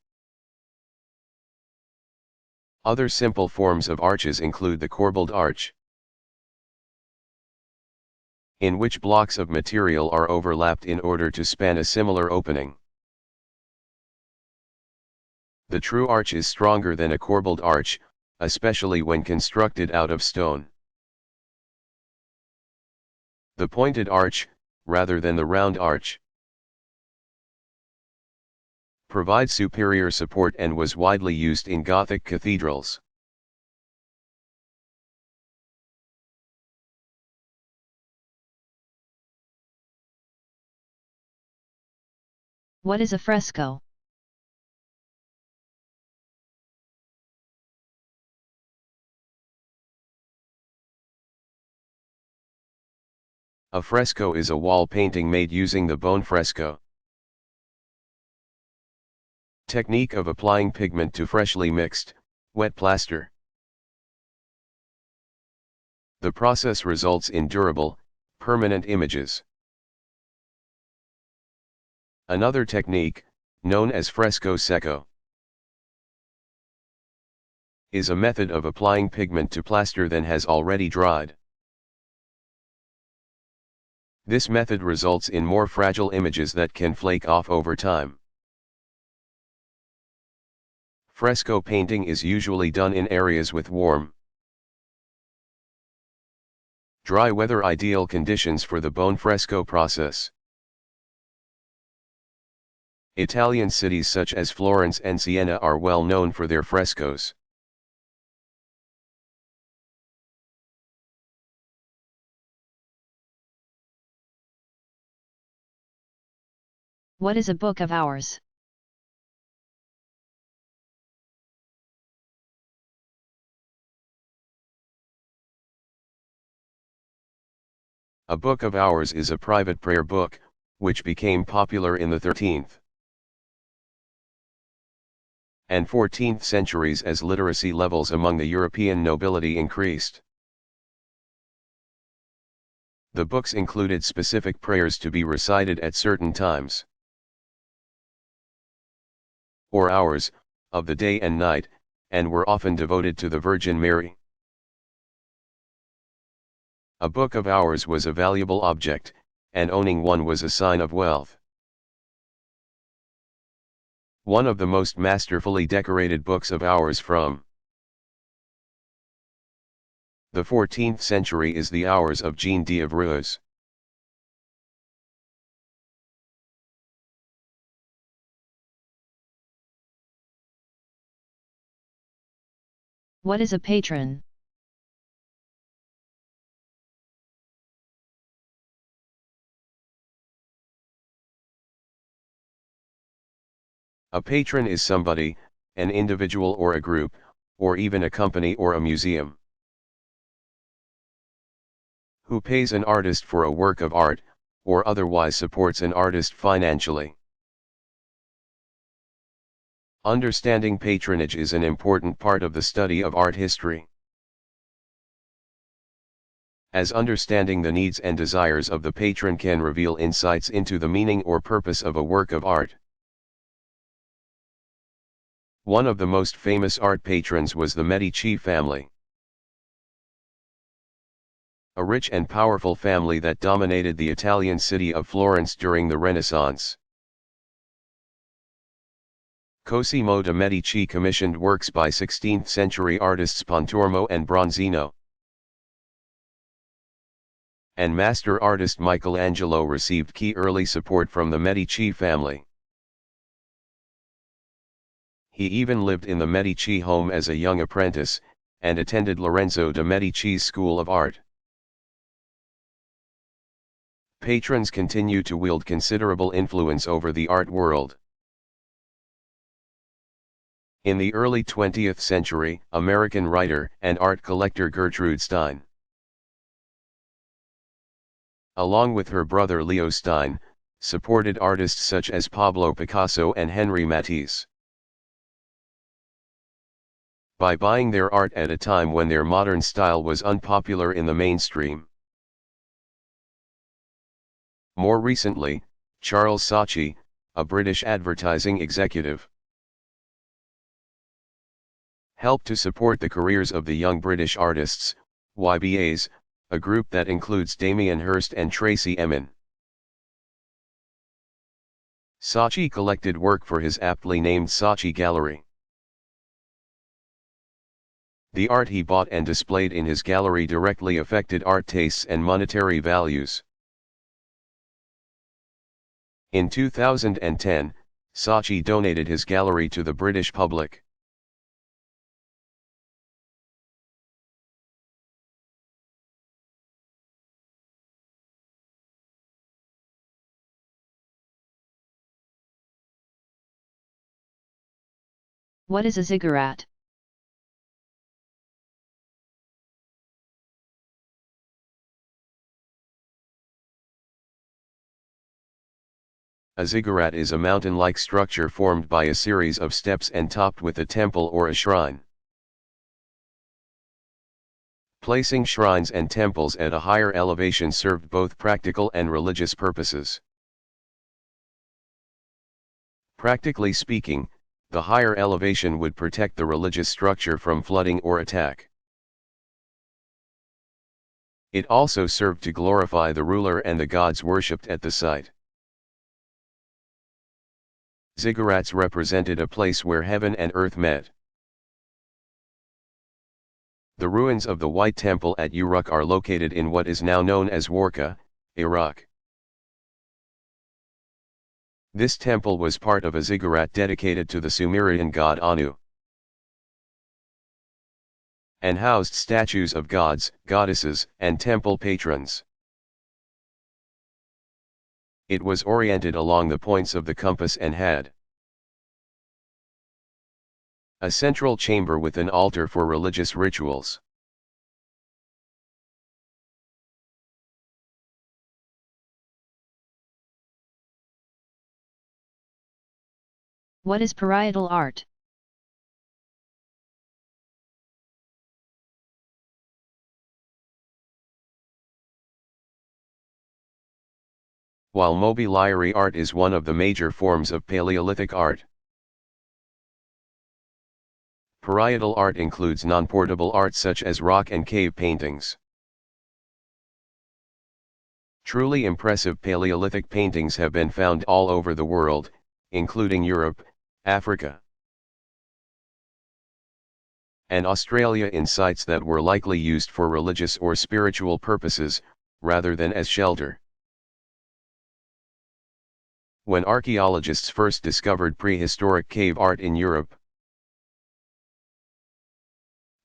Other simple forms of arches include the corbelled arch, in which blocks of material are overlapped in order to span a similar opening. The true arch is stronger than a corbelled arch, especially when constructed out of stone. The pointed arch, rather than the round arch, provides superior support and was widely used in Gothic cathedrals. What is a fresco? A fresco is a wall painting made using the bone fresco technique of applying pigment to freshly mixed, wet plaster. The process results in durable, permanent images. Another technique, known as fresco secco, is a method of applying pigment to plaster that has already dried. This method results in more fragile images that can flake off over time. Fresco painting is usually done in areas with warm, dry weather, ideal conditions for the bone fresco process. Italian cities such as Florence and Siena are well known for their frescoes. What is a book of hours? A book of hours is a private prayer book, which became popular in the 13th and 14th centuries as literacy levels among the European nobility increased. The books included specific prayers to be recited at certain times or hours of the day and night, and were often devoted to the Virgin Mary. A book of hours was a valuable object, and owning one was a sign of wealth. One of the most masterfully decorated books of hours from the 14th century is the Hours of Jean d'Avreux. What is a patron? A patron is somebody, an individual or a group, or even a company or a museum, who pays an artist for a work of art, or otherwise supports an artist financially. Understanding patronage is an important part of the study of art history, as understanding the needs and desires of the patron can reveal insights into the meaning or purpose of a work of art. One of the most famous art patrons was the Medici family, a rich and powerful family that dominated the Italian city of Florence during the Renaissance. Cosimo de' Medici commissioned works by 16th-century artists Pontormo and Bronzino, and master artist Michelangelo received key early support from the Medici family. He even lived in the Medici home as a young apprentice, and attended Lorenzo de' Medici's School of Art. Patrons continue to wield considerable influence over the art world. In the early 20th century, American writer and art collector Gertrude Stein, along with her brother Leo Stein, supported artists such as Pablo Picasso and Henri Matisse by buying their art at a time when their modern style was unpopular in the mainstream. More recently, Charles Saatchi, a British advertising executive, helped to support the careers of the young British artists, YBAs, a group that includes Damien Hirst and Tracey Emin. Saatchi collected work for his aptly named Saatchi Gallery. The art he bought and displayed in his gallery directly affected art tastes and monetary values. In 2010, Saatchi donated his gallery to the British public. What is a ziggurat? A ziggurat is a mountain-like structure formed by a series of steps and topped with a temple or a shrine. Placing shrines and temples at a higher elevation served both practical and religious purposes. Practically speaking, The higher elevation would protect the religious structure from flooding or attack. It also served to glorify the ruler and the gods worshipped at the site. Ziggurats represented a place where heaven and earth met. The ruins of the White Temple at Uruk are located in what is now known as Warka, Iraq. This temple was part of a ziggurat dedicated to the Sumerian god Anu, and housed statues of gods, goddesses, and temple patrons. It was oriented along the points of the compass and had a central chamber with an altar for religious rituals. What is parietal art? While mobiliary art is one of the major forms of Paleolithic art, parietal art includes non-portable art such as rock and cave paintings. Truly impressive Paleolithic paintings have been found all over the world, including Europe, Africa, and Australia, in sites that were likely used for religious or spiritual purposes, rather than as shelter. When archaeologists first discovered prehistoric cave art in Europe,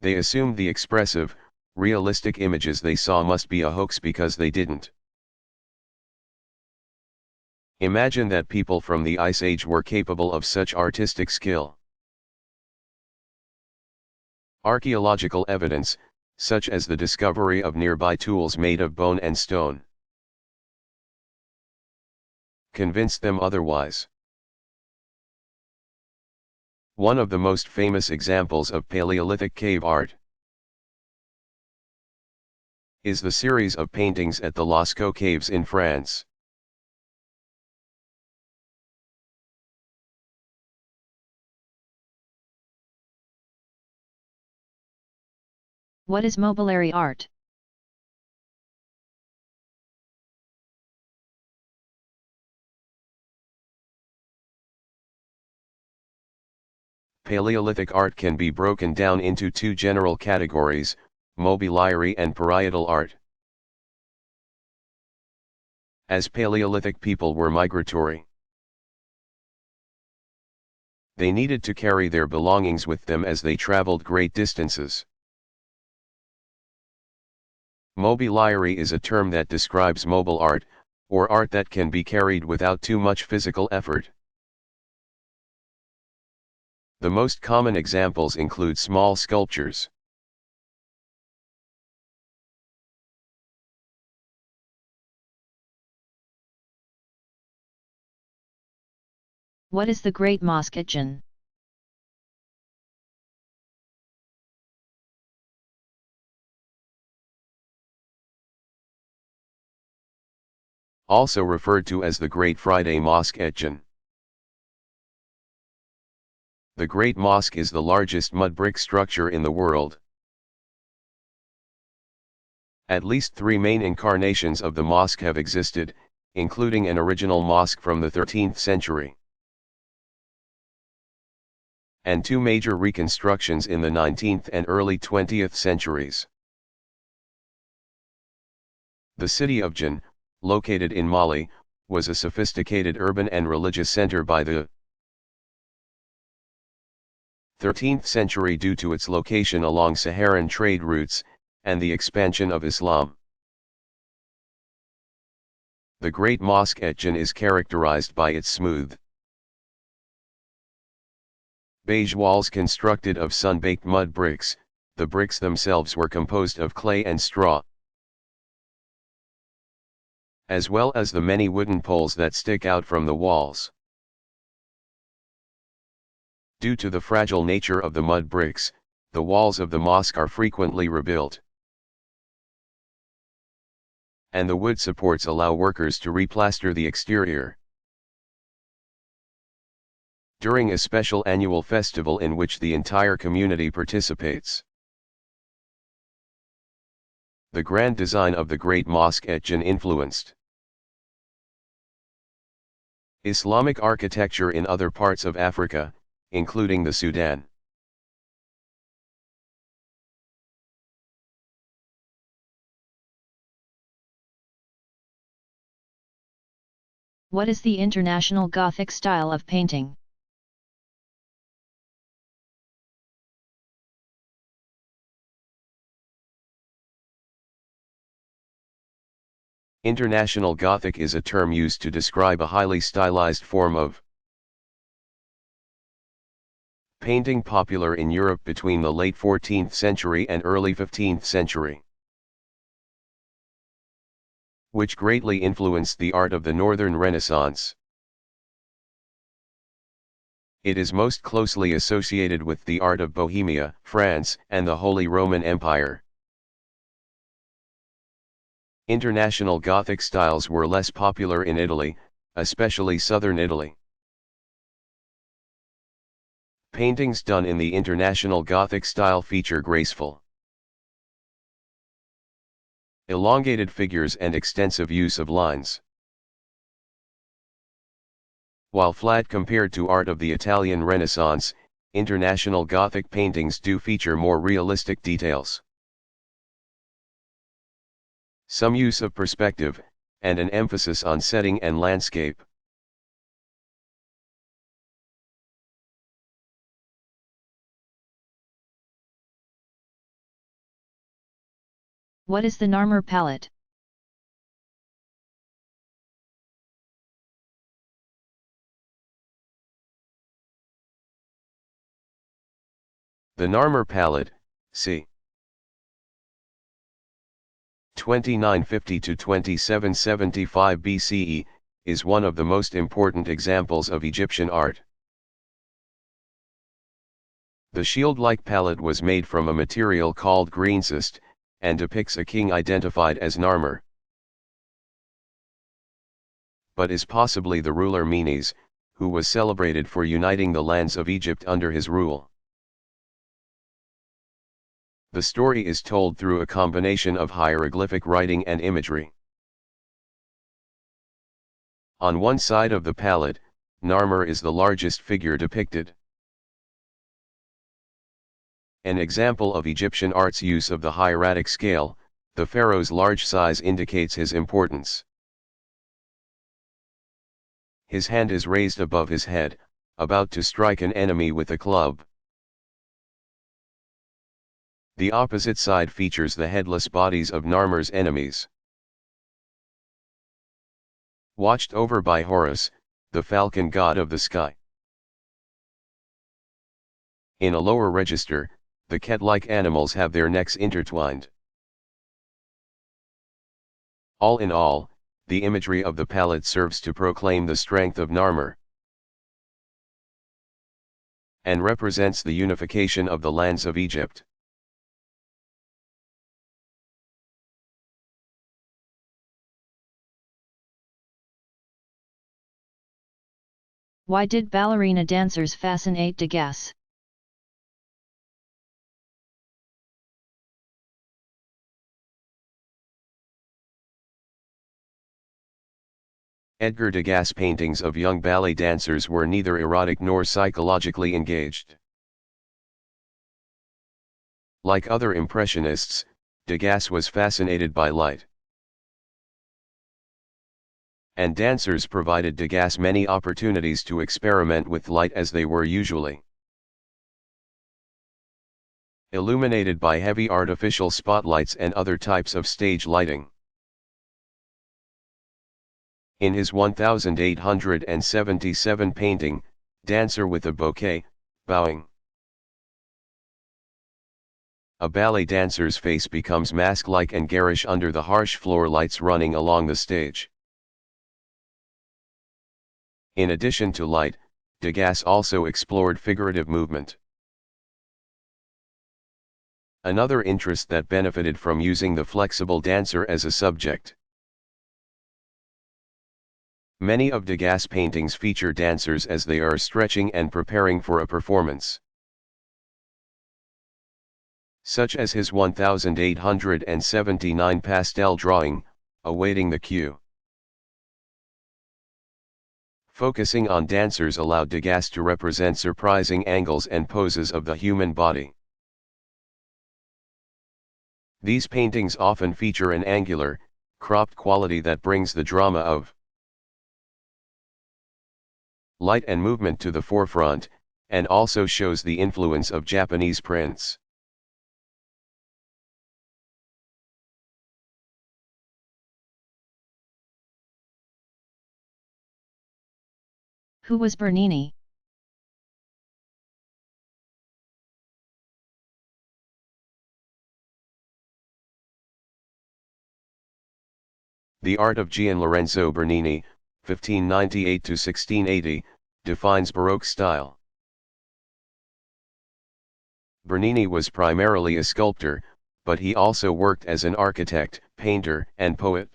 they assumed the expressive, realistic images they saw must be a hoax because they didn't. Imagine that people from the Ice Age were capable of such artistic skill. Archaeological evidence, such as the discovery of nearby tools made of bone and stone, convinced them otherwise. One of the most famous examples of Paleolithic cave art is the series of paintings at the Lascaux Caves in France. What is mobiliary art? Paleolithic art can be broken down into two general categories, mobiliary and parietal art. As Paleolithic people were migratory, they needed to carry their belongings with them as they traveled great distances. Mobiliary is a term that describes mobile art, or art that can be carried without too much physical effort. The most common examples include small sculptures, What is the Great Mosque at Jinn? also referred to as the Great Friday Mosque at Jinn. The Great Mosque is the largest mud brick structure in the world. At least three main incarnations of the mosque have existed, including an original mosque from the 13th century, and two major reconstructions in the 19th and early 20th centuries. The city of Jinn, located in Mali, was a sophisticated urban and religious center by the 13th century due to its location along Saharan trade routes, and the expansion of Islam. The Great Mosque at Jinn is characterized by its smooth, beige walls constructed of sun-baked mud bricks. The bricks themselves were composed of clay and straw, as well as the many wooden poles that stick out from the walls. Due to the fragile nature of the mud bricks, the walls of the mosque are frequently rebuilt, and the wood supports allow workers to replaster the exterior. during a special annual festival in which the entire community participates. The grand design of the Great Mosque at Jinn influenced Islamic architecture in other parts of Africa, including the Sudan. What is the International Gothic style of painting? International Gothic is a term used to describe a highly stylized form of painting popular in Europe between the late 14th century and early 15th century, which greatly influenced the art of the Northern Renaissance. It is most closely associated with the art of Bohemia, France, and the Holy Roman Empire. International Gothic styles were less popular in Italy, especially southern Italy. Paintings done in the International Gothic style feature graceful, elongated figures and extensive use of lines. While flat compared to art of the Italian Renaissance, International Gothic paintings do feature more realistic details. Some use of perspective, and an emphasis on setting and landscape. What is the Narmer palette? The Narmer palette, c. 2950 to 2775 BCE, is one of the most important examples of Egyptian art. The shield-like palette was made from a material called greensist, and depicts a king identified as Narmer, but is possibly the ruler Menes, who was celebrated for uniting the lands of Egypt under his rule. The story is told through a combination of hieroglyphic writing and imagery. On one side of the palette, Narmer is the largest figure depicted. An example of Egyptian art's use of the hieratic scale, the pharaoh's large size indicates his importance. His hand is raised above his head, about to strike an enemy with a club. The opposite side features the headless bodies of Narmer's enemies. Watched over by Horus, the falcon god of the sky. In a lower register, the cat-like animals have their necks intertwined. All in all, the imagery of the palette serves to proclaim the strength of Narmer, and represents the unification of the lands of Egypt. Why did ballerina dancers fascinate Degas? Edgar Degas' paintings of young ballet dancers were neither erotic nor psychologically engaged. Like other Impressionists, Degas was fascinated by light, and dancers provided Degas many opportunities to experiment with light, as they were usually illuminated by heavy artificial spotlights and other types of stage lighting. In his 1877 painting, Dancer with a Bouquet, Bowing, a ballet dancer's face becomes mask-like and garish under the harsh floor lights running along the stage. In addition to light, Degas also explored figurative movement. Another interest that benefited from using the flexible dancer as a subject. Many of Degas' paintings feature dancers as they are stretching and preparing for a performance, such as his 1879 pastel drawing, Awaiting the Cue. Focusing on dancers allowed Degas to represent surprising angles and poses of the human body. These paintings often feature an angular, cropped quality that brings the drama of light and movement to the forefront, and also shows the influence of Japanese prints. Who was Bernini? The art of Gian Lorenzo Bernini, 1598 to 1680, defines Baroque style. Bernini was primarily a sculptor, but he also worked as an architect, painter, and poet.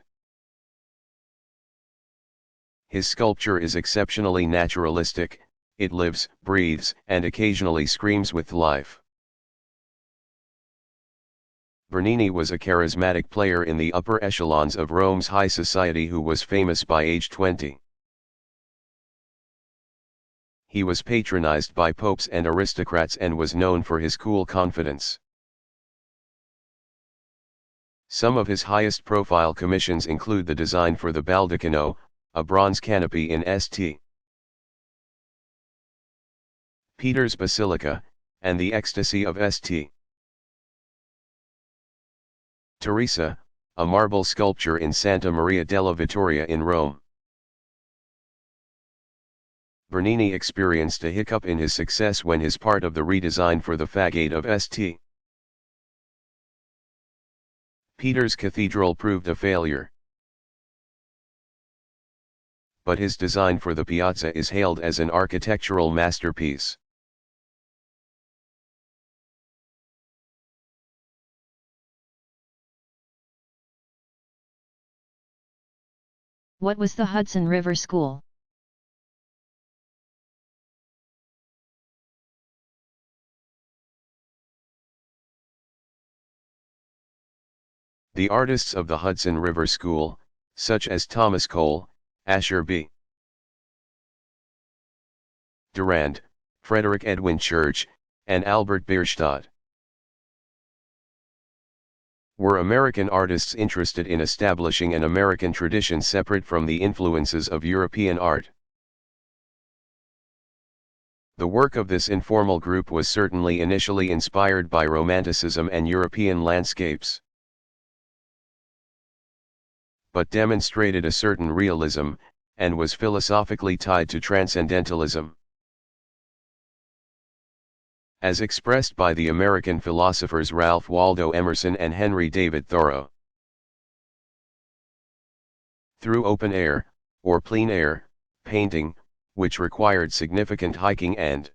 His sculpture is exceptionally naturalistic, it lives, breathes, and occasionally screams with life. Bernini was a charismatic player in the upper echelons of Rome's high society who was famous by age 20. He was patronized by popes and aristocrats and was known for his cool confidence. Some of his highest profile commissions include the design for the Baldacchino, a bronze canopy in St. Peter's Basilica, and the Ecstasy of St. Teresa, a marble sculpture in Santa Maria della Vittoria in Rome. Bernini experienced a hiccup in his success when his part of the redesign for the Faggade of St. Peter's Cathedral proved a failure. But his design for the piazza is hailed as an architectural masterpiece. What was the Hudson River School? The artists of the Hudson River School, such as Thomas Cole, Asher B. Durand, Frederick Edwin Church, and Albert Bierstadt, were American artists interested in establishing an American tradition separate from the influences of European art. The work of this informal group was certainly initially inspired by Romanticism and European landscapes, but demonstrated a certain realism, and was philosophically tied to transcendentalism, as expressed by the American philosophers Ralph Waldo Emerson and Henry David Thoreau. Through open air, or plein air, painting, which required significant hiking and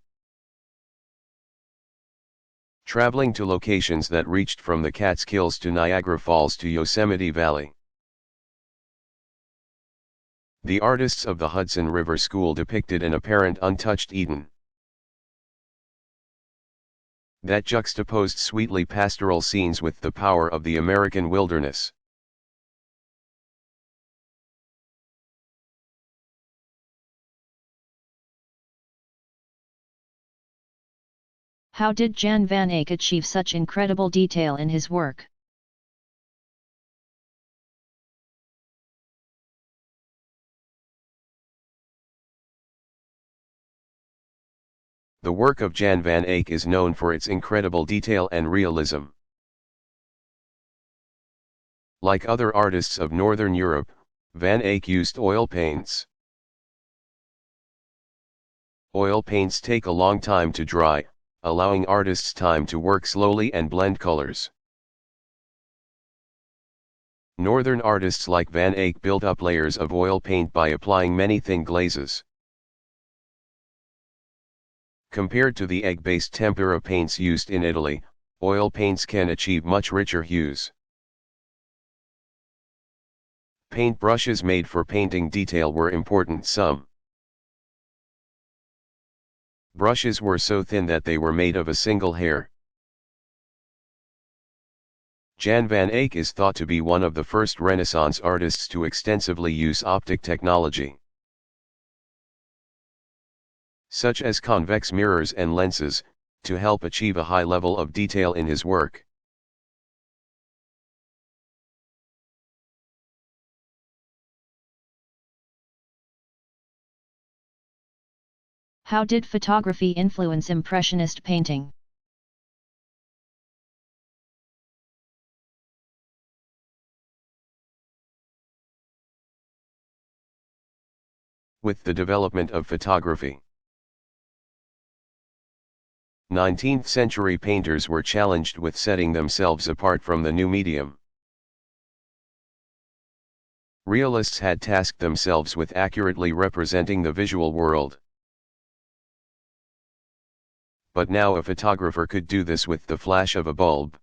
traveling to locations that reached from the Catskills to Niagara Falls to Yosemite Valley. The artists of the Hudson River School depicted an apparent untouched Eden that juxtaposed sweetly pastoral scenes with the power of the American wilderness. How did Jan van Eyck achieve such incredible detail in his work? The work of Jan van Eyck is known for its incredible detail and realism. Like other artists of Northern Europe, Van Eyck used oil paints. Oil paints take a long time to dry, allowing artists time to work slowly and blend colors. Northern artists like Van Eyck built up layers of oil paint by applying many thin glazes. Compared to the egg-based tempera paints used in Italy, oil paints can achieve much richer hues. Paint brushes made for painting detail were important. Some brushes were so thin that they were made of a single hair. Jan van Eyck is thought to be one of the first Renaissance artists to extensively use optic technology, such as convex mirrors and lenses, to help achieve a high level of detail in his work. How did photography influence Impressionist painting? With the development of photography, 19th century painters were challenged with setting themselves apart from the new medium. Realists had tasked themselves with accurately representing the visual world. But now a photographer could do this with the flash of a bulb.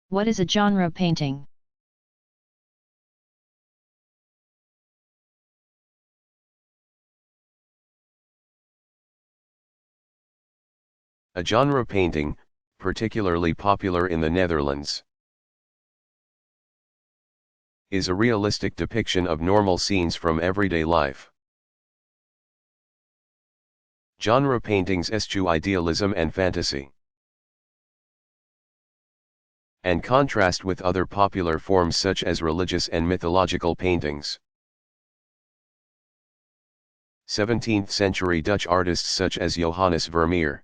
What is a genre painting? A genre painting, particularly popular in the Netherlands, is a realistic depiction of normal scenes from everyday life. Genre paintings eschew idealism and fantasy, and contrast with other popular forms such as religious and mythological paintings. 17th century Dutch artists such as Johannes Vermeer,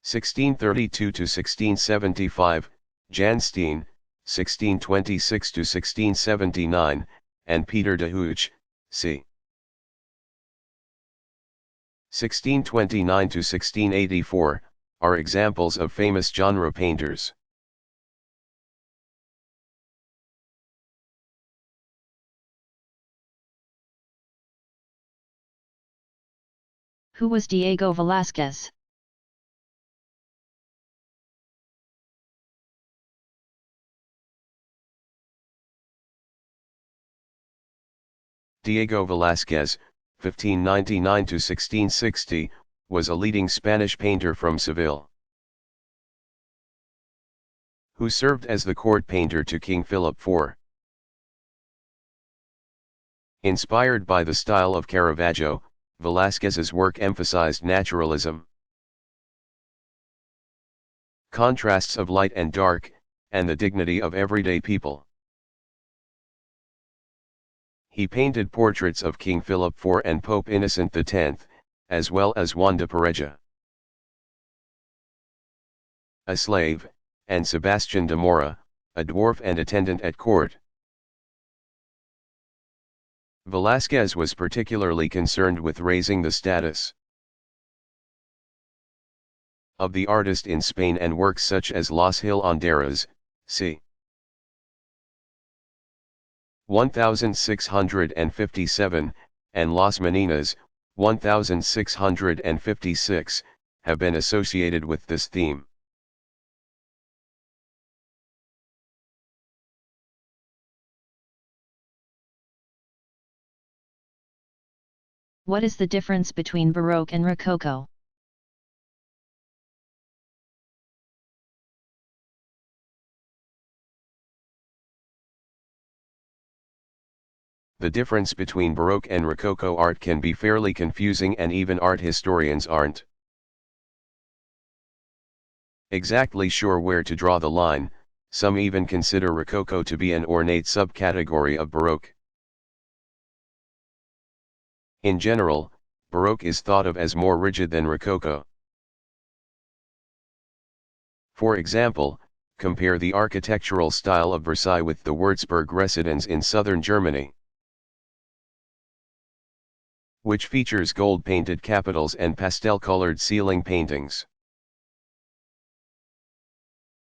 1632 to 1675, Jan Steen, 1626 to 1679, and Peter de Hooch, c. 1629 to 1684, are examples of famous genre painters. Who was Diego Velázquez? Diego Velázquez, 1599 to 1660, was a leading Spanish painter from Seville, who served as the court painter to King Philip IV. Inspired by the style of Caravaggio, Velázquez's work emphasized naturalism, contrasts of light and dark, and the dignity of everyday people. He painted portraits of King Philip IV and Pope Innocent X, as well as Juan de Pareja, a slave, and Sebastián de Mora, a dwarf and attendant at court. Velázquez was particularly concerned with raising the status of the artist in Spain, and works such as Las Hilanderas, c. 1657, and Las Meninas, 1656, have been associated with this theme. What is the difference between Baroque and Rococo? The difference between Baroque and Rococo art can be fairly confusing, and even art historians aren't exactly sure where to draw the line. Some even consider Rococo to be an ornate subcategory of Baroque. In general, Baroque is thought of as more rigid than Rococo. For example, compare the architectural style of Versailles with the Würzburg residence in southern Germany, which features gold-painted capitals and pastel-colored ceiling paintings.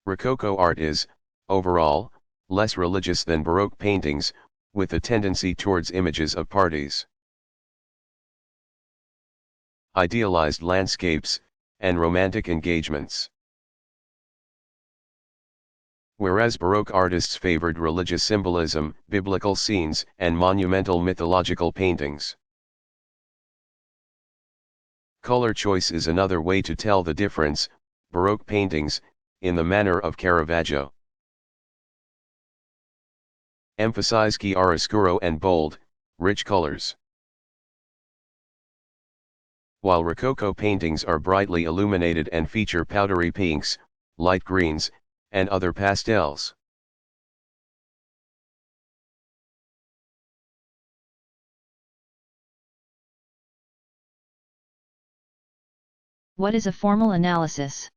Rococo art is, overall, less religious than Baroque paintings, with a tendency towards images of parties. idealized landscapes, and romantic engagements. Whereas Baroque artists favored religious symbolism, biblical scenes, and monumental mythological paintings. Color choice is another way to tell the difference. Baroque paintings, in the manner of Caravaggio, emphasize chiaroscuro and bold, rich colors, while Rococo paintings are brightly illuminated and feature powdery pinks, light greens, and other pastels. What is a formal analysis?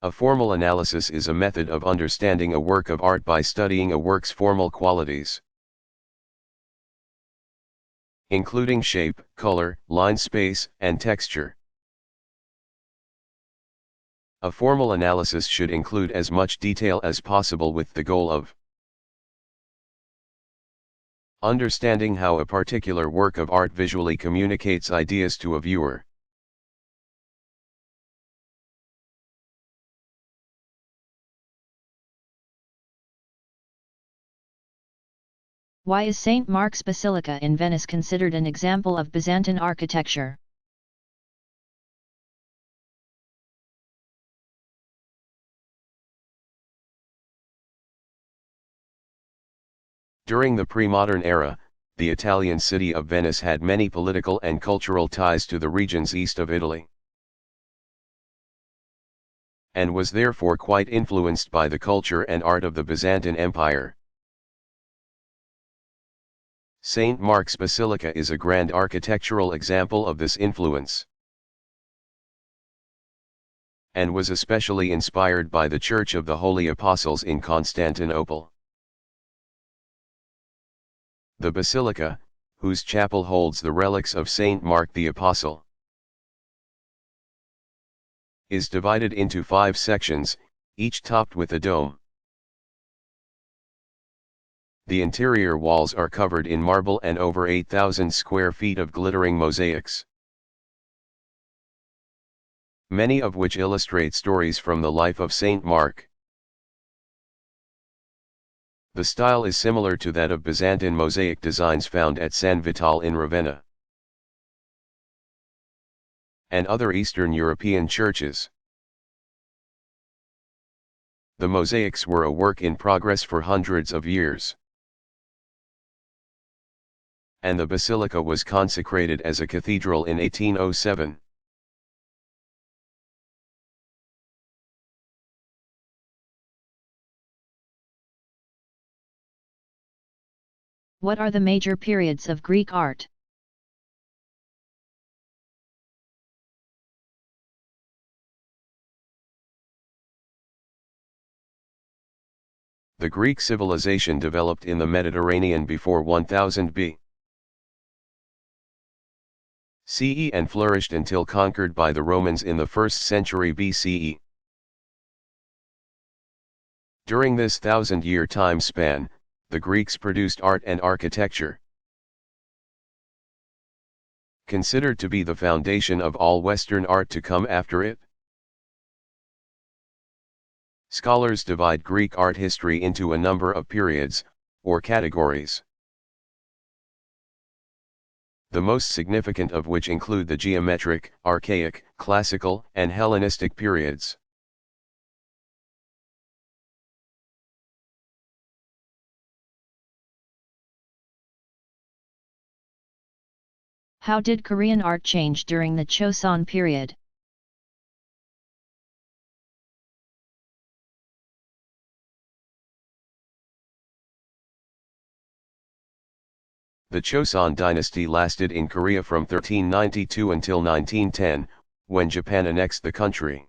A formal analysis is a method of understanding a work of art by studying a work's formal qualities, including shape, color, line space, and texture. A formal analysis should include as much detail as possible with the goal of understanding how a particular work of art visually communicates ideas to a viewer. Why is St. Mark's Basilica in Venice considered an example of Byzantine architecture? During the pre-modern era, the Italian city of Venice had many political and cultural ties to the regions east of Italy, and was therefore quite influenced by the culture and art of the Byzantine Empire. St. Mark's Basilica is a grand architectural example of this influence, and was especially inspired by the Church of the Holy Apostles in Constantinople. The basilica, whose chapel holds the relics of St. Mark the Apostle, is divided into 5 sections, each topped with a dome. The interior walls are covered in marble and over 8,000 square feet of glittering mosaics, many of which illustrate stories from the life of St. Mark. The style is similar to that of Byzantine mosaic designs found at San Vitale in Ravenna and other Eastern European churches. The mosaics were a work in progress for hundreds of years, and the basilica was consecrated as a cathedral in 1807. What are the major periods of Greek art? The Greek civilization developed in the Mediterranean before 1000 BCE and flourished until conquered by the Romans in the 1st century BCE. During this 1,000-year time span, the Greeks produced art and architecture, considered to be the foundation of all Western art to come after it. Scholars divide Greek art history into a number of periods, or categories, the most significant of which include the geometric, archaic, classical, and Hellenistic periods. How did Korean art change during the Choson period? The Choson dynasty lasted in Korea from 1392 until 1910, when Japan annexed the country.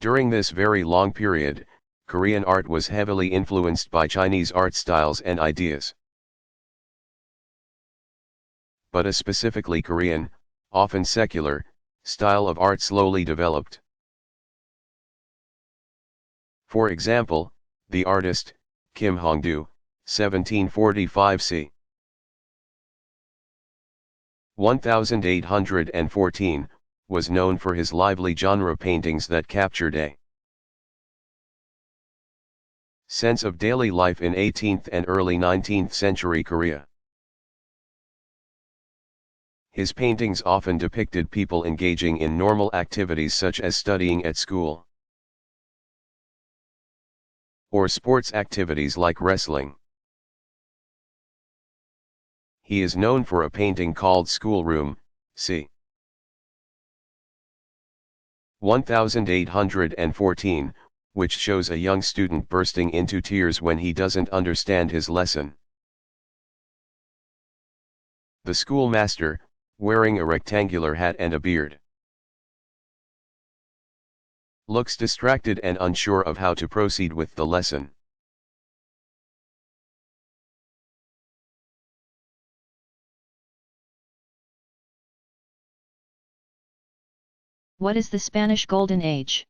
During this very long period, Korean art was heavily influenced by Chinese art styles and ideas. But a specifically Korean, often secular, style of art slowly developed. For example, the artist, Kim Hongdu, 1745 c. 1814, was known for his lively genre paintings that captured a sense of daily life in 18th and early 19th century Korea. His paintings often depicted people engaging in normal activities such as studying at school or sports activities like wrestling. He is known for a painting called Schoolroom, c. 1814, which shows a young student bursting into tears when he doesn't understand his lesson. The schoolmaster, wearing a rectangular hat and a beard, looks distracted and unsure of how to proceed with the lesson. What is the Spanish Golden Age?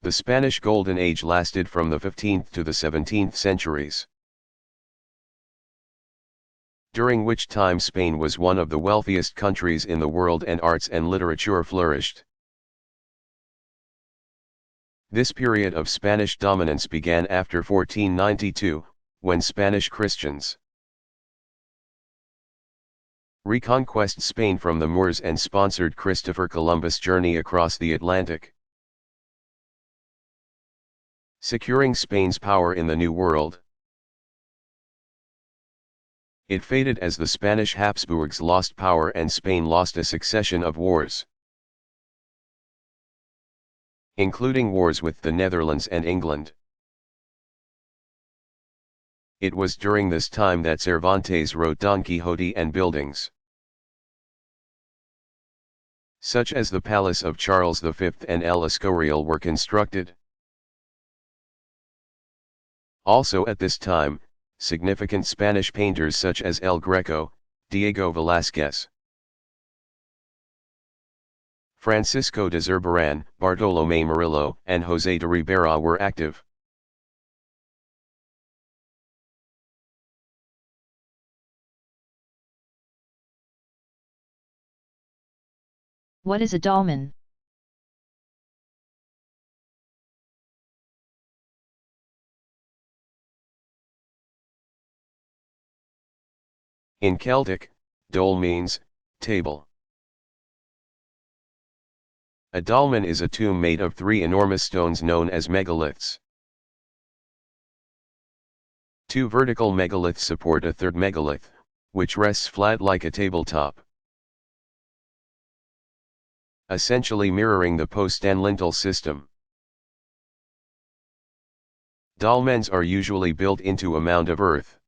The Spanish Golden Age lasted from the 15th to the 17th centuries, during which time Spain was one of the wealthiest countries in the world and arts and literature flourished. This period of Spanish dominance began after 1492, when Spanish Christians reconquest Spain from the Moors and sponsored Christopher Columbus' journey across the Atlantic, securing Spain's power in the New World. It faded as the Spanish Habsburgs lost power and Spain lost a succession of wars, including wars with the Netherlands and England. It was during this time that Cervantes wrote Don Quixote, and buildings such as the Palace of Charles V and El Escorial were constructed. Also at this time, significant Spanish painters such as El Greco, Diego Velázquez, Francisco de Zurbarán, Bartolomé Murillo, and José de Ribera were active. What is a dolmen? In Celtic, dole means table. A dolmen is a tomb made of 3 enormous stones known as megaliths. 2 vertical megaliths support a third megalith, which rests flat like a tabletop, essentially mirroring the post and lintel system. Dolmens are usually built into a mound of earth,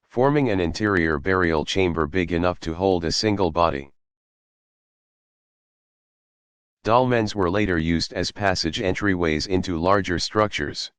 forming an interior burial chamber big enough to hold a single body. Dolmens were later used as passage entryways into larger structures.